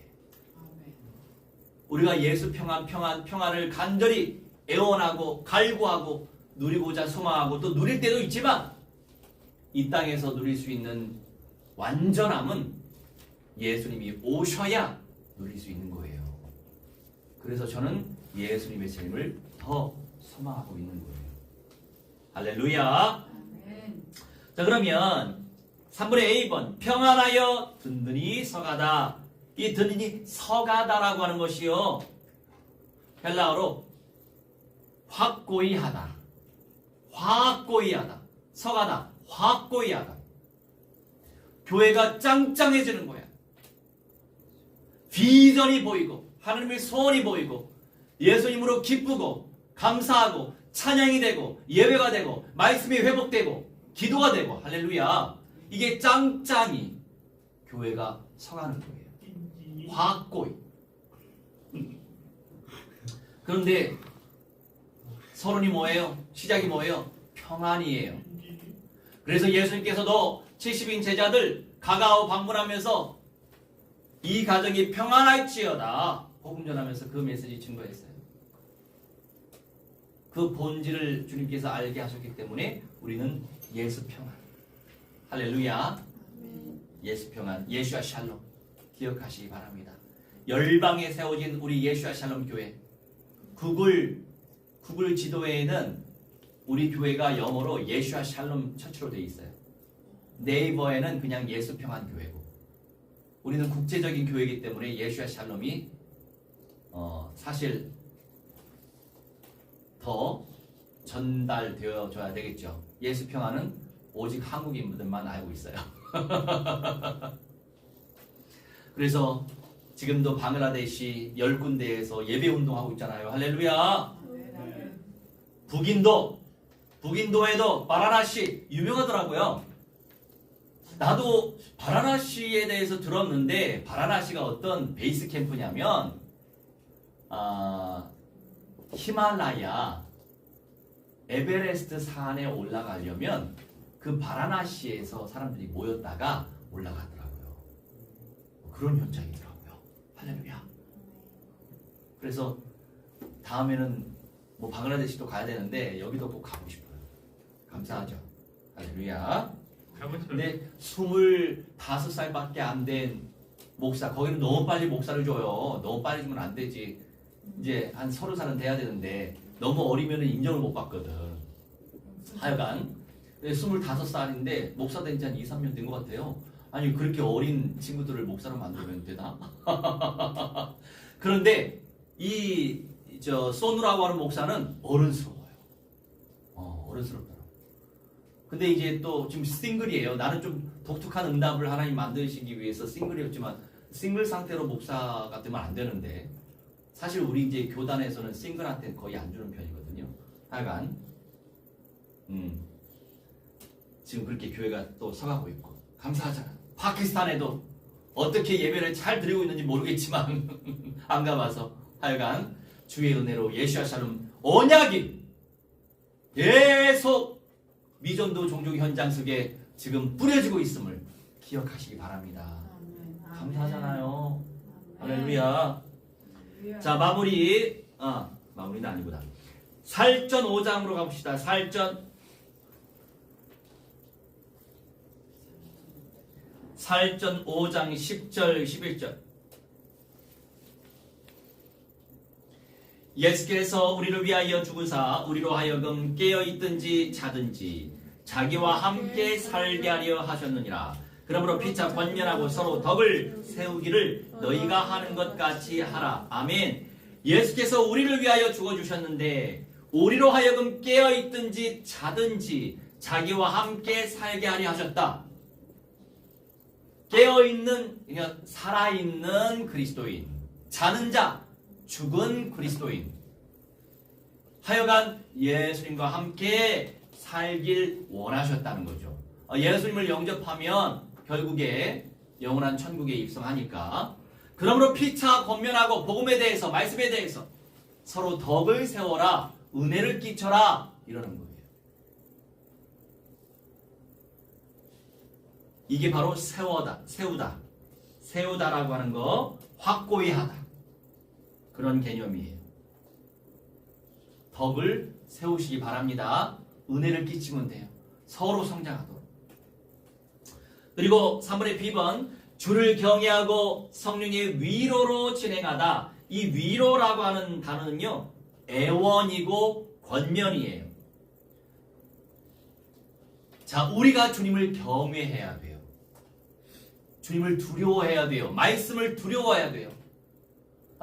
우리가 예수 평안을 간절히 애원하고 갈구하고 누리고자 소망하고 또 누릴 때도 있지만 이 땅에서 누릴 수 있는 완전함은 예수님이 오셔야 누릴 수 있는 거예요. 그래서 저는 예수님의 재림을 더 소망하고 있는 거예요. 할렐루야. 아멘. 자, 그러면 3분의 A번 평안하여 든든히 서가다. 이 든든히 서가다라고 하는 것이요, 헬라어로 확고히 하다, 확고히 하다, 서가다, 확고히 하다. 교회가 짱짱해지는 거야. 비전이 보이고 하나님의 소원이 보이고 예수님으로 기쁘고 감사하고 찬양이 되고 예배가 되고 말씀이 회복되고 기도가 되고, 할렐루야. 이게 짱짱이 교회가 서가는 거예요. 확고히. 그런데 서론이 뭐예요? 시작이 뭐예요? 평안이에요. 그래서 예수님께서도 70인 제자들 가가오 방문하면서 이 가정이 평안할지어다 복음 전하면서 그 메시지 증거했어요. 그 본질을 주님께서 알게 하셨기 때문에 우리는 예수 평안, 할렐루야, 예수 평안, 예수와 샬롬 기억하시기 바랍니다. 열방에 세워진 우리 예수와 샬롬 교회, 구글 지도에는 우리 교회가 영어로 예수와 샬롬 처치로 되어 있어요. 네이버에는 그냥 예수 평안 교회고, 우리는 국제적인 교회이기 때문에 예수와 샬롬이 사실 더 전달되어줘야 되겠죠. 예수 평안은 오직 한국인들만 알고 있어요. 그래서 지금도 방글라데시 10군데에서 예배 운동하고 있잖아요. 할렐루야. 북인도에도 바라나시 유명하더라고요. 나도 바라나시에 대해서 들었는데, 바라나시가 어떤 베이스 캠프냐면 히말라야 에베레스트 산에 올라가려면 그 바라나시에서 사람들이 모였다가 올라가더라고요. 그런 현장이더라고요. 할렐루야. 그래서 다음에는 뭐 방글라데시도 가야 되는데 여기도 꼭 가고 싶어요. 감사하죠. 할렐루야. 근데 25살밖에 안 된 목사, 거기는 너무 빨리 목사를 줘요. 너무 빨리 주면 안 되지. 이제 한 30살은 돼야 되는데 너무 어리면 인정을 못 받거든. 하여간 25살인데 목사 된 지 한 2, 3년 된 것 같아요. 아니, 그렇게 어린 친구들을 목사로 만들면 되나? 그런데 소누라고 하는 목사는 어른스러워요. 어른스럽더라고. 근데 이제 또 지금 싱글이에요. 나는 좀 독특한 응답을 하나님 만드시기 위해서 싱글이었지만, 싱글 상태로 목사가 되면 안 되는데, 사실 우리 이제 교단에서는 싱글한테는 거의 안 주는 편이거든요. 하여간 지금 그렇게 교회가 또 서가고 있고 감사하잖아. 파키스탄에도 어떻게 예배를 잘 드리고 있는지 모르겠지만 안 가봐서, 하여간 주의 은혜로 예수와 샬롬 언약이 계속 미전도 종족 현장 속에 지금 뿌려지고 있음을 기억하시기 바랍니다. 감사하잖아요. 할렐루야. 자, 마무리는 아니구나. 살전 5장으로 가봅시다. 살전 5장 10절 11절. 예수께서 우리를 위하여 죽으사 우리로 하여금 깨어있든지 자든지 자기와 함께 살게 하려 하셨느니라. 그러므로 피차 권면하고 서로 덕을 세우기를 너희가 하는 것 같이 하라. 아멘. 예수께서 우리를 위하여 죽어주셨는데 우리로 하여금 깨어있든지 자든지 자기와 함께 살게 하려 하셨다. 깨어있는, 그러니까 살아있는 그리스도인, 자는 자, 죽은 그리스도인, 하여간 예수님과 함께 살길 원하셨다는 거죠. 예수님을 영접하면 결국에 영원한 천국에 입성하니까, 그러므로 피차 권면하고 복음에 대해서, 말씀에 대해서 서로 덕을 세워라, 은혜를 끼쳐라, 이러는 거예요. 이게 바로 세우다라고 하는 거, 확고히 하다, 그런 개념이에요. 덕을 세우시기 바랍니다. 은혜를 끼치면 돼요. 서로 성장하도록. 그리고 3번의 B번, 주를 경외하고 성령의 위로로 진행하다. 이 위로라고 하는 단어는요, 애원이고 권면이에요. 자, 우리가 주님을 경외해야 돼요. 주님을 두려워해야 돼요. 말씀을 두려워해야 돼요.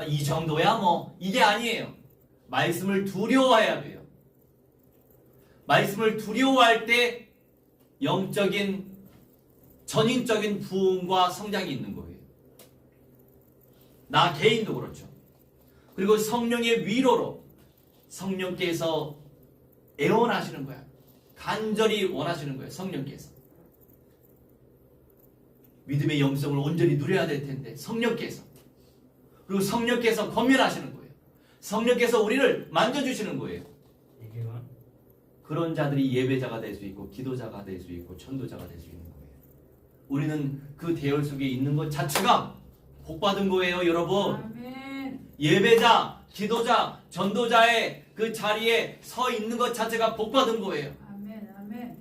이 정도야 뭐 이게 아니에요. 말씀을 두려워해야 돼요. 말씀을 두려워할 때 영적인 전인적인 부흥과 성장이 있는 거예요. 나 개인도 그렇죠. 그리고 성령의 위로로 성령께서 애원하시는 거야. 간절히 원하시는 거예요. 성령께서. 믿음의 영성을 온전히 누려야 될 텐데 성령께서. 그리고 성령께서 권면하시는 거예요. 성령께서 우리를 만져주시는 거예요. 그런 자들이 예배자가 될 수 있고 기도자가 될 수 있고 전도자가 될 수 있는 거예요. 우리는 그 대열 속에 있는 것 자체가 복받은 거예요, 여러분. 아멘. 예배자, 기도자, 전도자의 그 자리에 서 있는 것 자체가 복받은 거예요. 아멘. 아멘.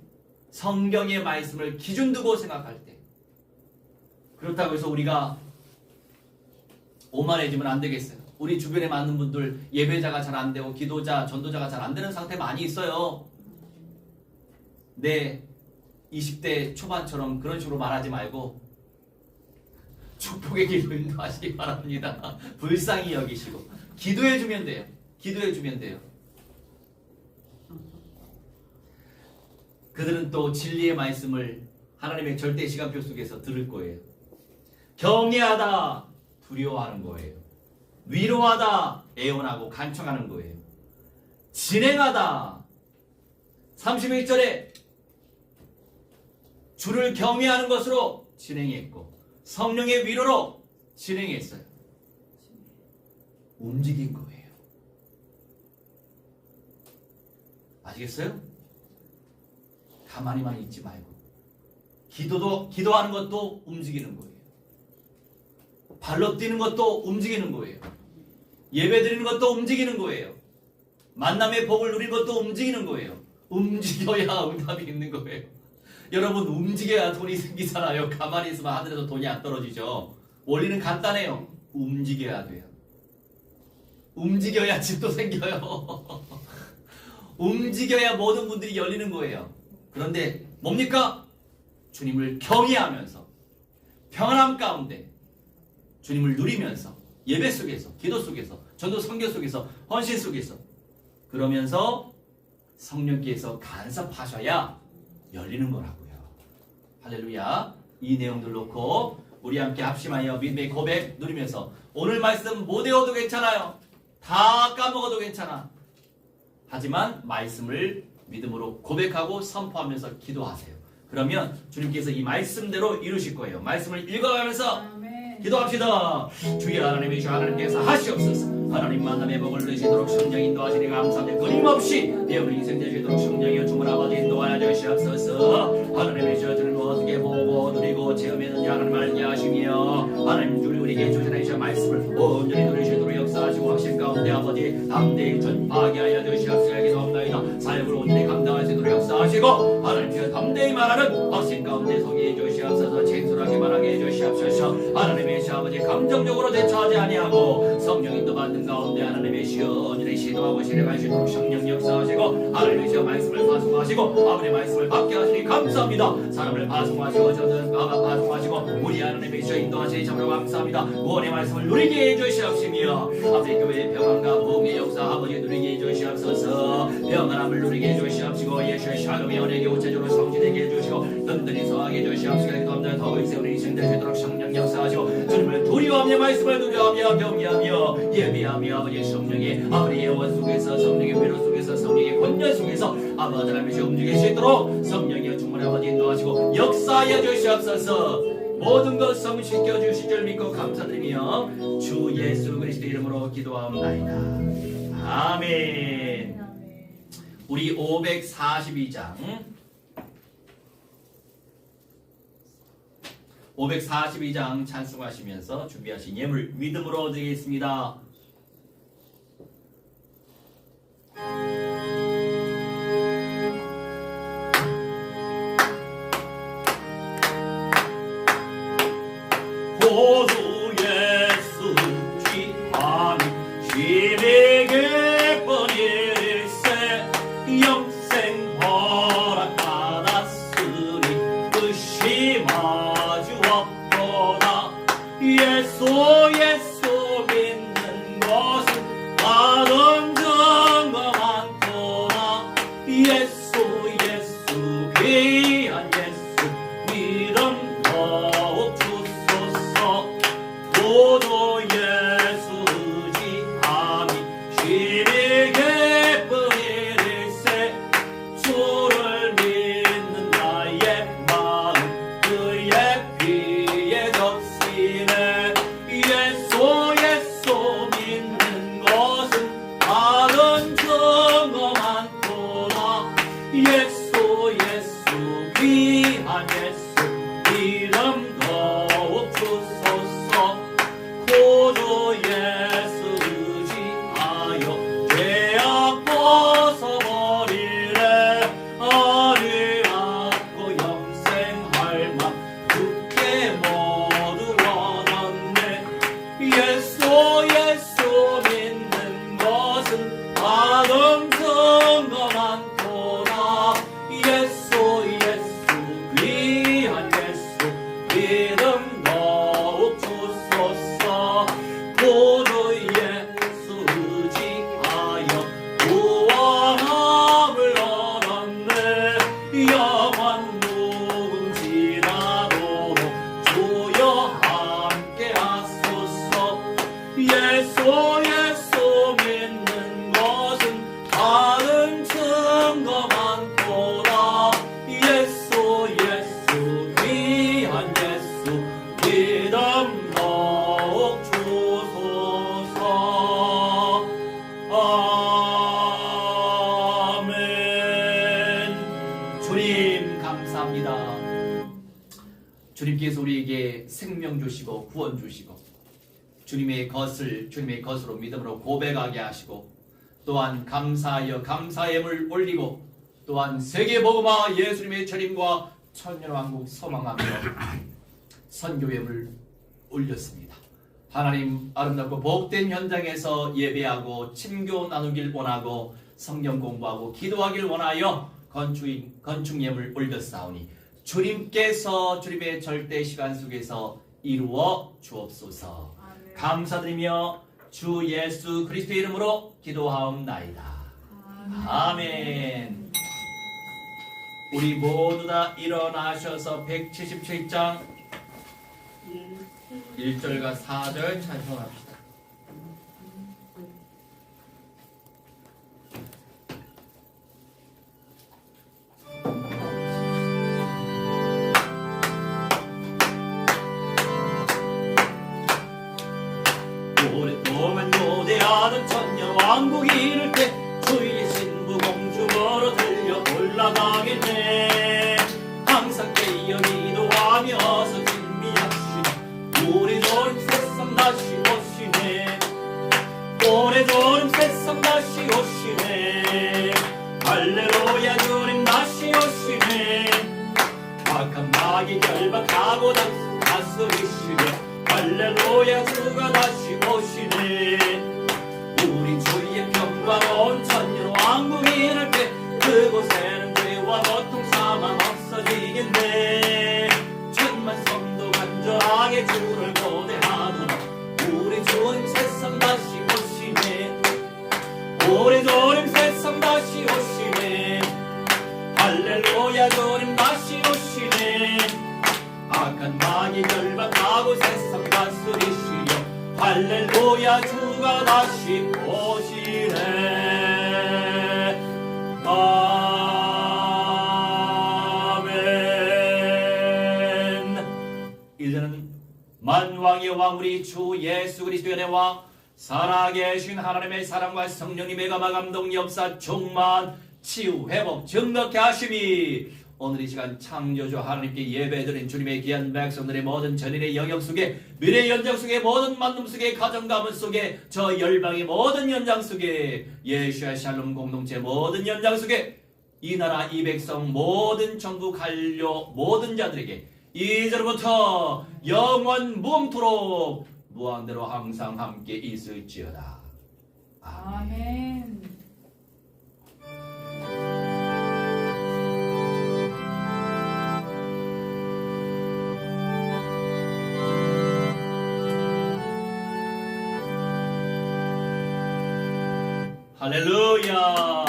성경의 말씀을 기준 두고 생각할 때. 그렇다고 해서 우리가 오만해지면 안 되겠어요. 우리 주변에 많은 분들 예배자가 잘 안 되고 기도자, 전도자가 잘 안 되는 상태 많이 있어요. 내 20대 초반처럼 그런 식으로 말하지 말고 축복의 길로 인도하시기 바랍니다. 불쌍히 여기시고 기도해 주면 돼요. 기도해 주면 돼요. 그들은 또 진리의 말씀을 하나님의 절대 시간표 속에서 들을 거예요. 경외하다 두려워하는 거예요. 위로하다 애원하고 간청하는 거예요. 진행하다 31절에 주를 경외하는 것으로 진행했고 성령의 위로로 진행했어요. 움직인 거예요. 아시겠어요? 가만히만 있지 말고 기도하는 것도 움직이는 거예요. 발로 뛰는 것도 움직이는 거예요. 예배 드리는 것도 움직이는 거예요. 만남의 복을 누리는 것도 움직이는 거예요. 움직여야 응답이 있는 거예요. 여러분 움직여야 돈이 생기잖아요. 가만히 있으면 하늘에서 돈이 안 떨어지죠. 원리는 간단해요. 움직여야 돼요. 움직여야 집도 생겨요. 움직여야 모든 분들이 열리는 거예요. 그런데 뭡니까? 주님을 경외하면서 평안함 가운데 주님을 누리면서 예배 속에서 기도 속에서 전도 선교 속에서 헌신 속에서 그러면서 성령께서 간섭하셔야 열리는 거라고요. 할렐루야. 이 내용들 놓고 우리 함께 합심하여 믿음의 고백 누리면서 오늘 말씀 못 외워도 괜찮아요. 다 까먹어도 괜찮아. 하지만 말씀을 믿음으로 고백하고 선포하면서 기도하세요. 그러면 주님께서 이 말씀대로 이루실 거예요. 말씀을 읽어가면서 아멘. 기도합시다. 주의 하나님이시여 하나님께서 하시옵소서. 하나님 만남의 복을 누리시도록 성령 인도하시니 감사합니다. 끊임없이 내 우리 인생 되시도록 성령이여 주문 아버지 인도하여 주시옵소서. 하나님이시여 주를 어떻게 보고 누리고 체험했느냐 하나님 알게 하시며 하나님 주를 우리에게 주시는 말씀을 온전히 누리시도록 역사하시고 확신 가운데 아버지 담대히 전파하게 하여 주시옵소서. 기도합니다. 사역을 온전히 감당하시도록 역사하시고 하나님이시여 담대히 말하는 확신 가운데 서게 해주시옵소서. 진솔하게 말하게 해주시옵소서. 하나님이시여 아버지 감정적으로 대처하지 아니하고 성령 인도 받는 가운데 하나님의 시원히 시도하고 실행하시도록 성령 역사하시고 하나님의 말씀을 파송하시고 아버지의 말씀을 받게 하시니 감사합니다. 사람을 파송하시고 저들은 파송하시고 우리 하나님의 인도하시니 참으로 감사합니다. 구원의 말씀을 누리게 해주시옵시며 아버지 교회의 평안과 부흥의 역사 아버지 누리게 해주시옵소서. 평안함을 누리게 해주시옵시고 예수의 샬롬의 은혜의 우체적으로 성취되게 해주시고 든든히 서하게 해주시옵시고 기도합니다. 더 이상 우리 인생 되시도록 성령 역사하시고 주님을 두려워하며 말씀을 두려워하며 경외하며 예비하며 아버지의 성령의 아버지의 예원 속에서 성령의 위로 속에서 성령의 권면 속에서 아버지 하나님이 움직이시도록 성령의 충만히 아버지 인도하시고 역사하여 주시옵소서. 모든 것 성시켜 주실 줄 믿고 감사드리며 주 예수 그리스도 이름으로 기도하옵나이다. 아멘. 우리 542장 찬송하시면서 준비하신 예물 믿음으로 드리겠습니다. 고도 예수 귀함이 심히 기쁜 일세 영생 허락받았으니 뜻이 마주었도다 예수 믿는 것은 다른 증거 많도다 예수 귀한 예수 믿음 더욱 주소서 고도 예수 의지함이 심히 기쁜 일일세 주를 믿는 나의 마음 그의 귀에 적시네 예수 믿는 것은 다른 증거 많도다 예수 귀한 예수 이름 더욱 주소서 고도 예수 의지하여 죄악 벗어버리래 아리하고 영생할 만 굳게 모두 얻었네 예수 믿는 것은 다른 증거 많도다 예수 귀한 예수 믿음 더욱 주소서 고도 예수 의지하여 구원함을 얻었네 영원 무궁지나도록 주여 함께 하소서 예수 믿는 것은 다른 증거 많도다 예수 귀한 예수 믿음 더욱 주소서 아멘. 주님 감사합니다. 주님께서 우리에게 생명 주시고 구원 주시고 주님의 것으로 믿음으로 고백하게 하시고 또한 감사하여 감사함을 올리고 또한 세계복음화 예수님의 재림과 천년왕국 소망하며 선교회를 올렸습니다. 하나님 아름답고 복된 현장에서 예배하고 친교 나누길 원하고 성경 공부하고 기도하길 원하여 건축예물 올렸사오니 주님께서 주님의 절대 시간 속에서 이루어 주옵소서. 아멘. 감사드리며 주 예수 그리스도의 이름으로 기도하옵나이다. 아멘. 우리 모두 다 일어나셔서 177장 1절과 4절 찬송합시다. 오랫동안 노대하던 천년왕국이 이를 때 주의 신부 공중으로 들려 올라가겠네. 항상 깨어 기도하면서 진미하시네. 우리 주님 새삼 다시 오시네. 올해 주님 새삼 다시 오시네. 할렐루야 주님 다시 오시네. 악한 마귀 결박하고 다스리시며 할렐루야 주가 다시 오시네. 우리 주의 평화로운 천년왕국이 이를 때 그곳에는 죄와 고통 사망 없어지겠네. 천만 성도 간절하게 주를 고대하노라. 우리 주님 새삼 다시 오시네. 우리 주님 새삼 다시 오시네. 할렐루야 주님 다시 오시네. 악한 마귀 결박하고 세상 다스리시려 할렐루야 주가 다시 오시네. 아멘. 이제는 만왕의 왕 우리 주 예수 그리스도의 은혜와 살아계신 하나님의 사랑과 성령님의 감화 감동 역사 충만 치유 회복 증거케 하심이 오늘 이 시간 창조주 하나님께 예배드린 주님의 귀한 백성들의 모든 전인의 영역 속에 미래 연장 속에 모든 만남 속에 가정 가문 속에 저 열방의 모든 연장 속에 예수의 샬롬 공동체 모든 연장 속에 이 나라 이 백성 모든 전국 관료 모든 자들에게 이제로부터 영원 무음토록 무한대로 항상 함께 있을지어다. 아멘. 아멘. 할렐루야.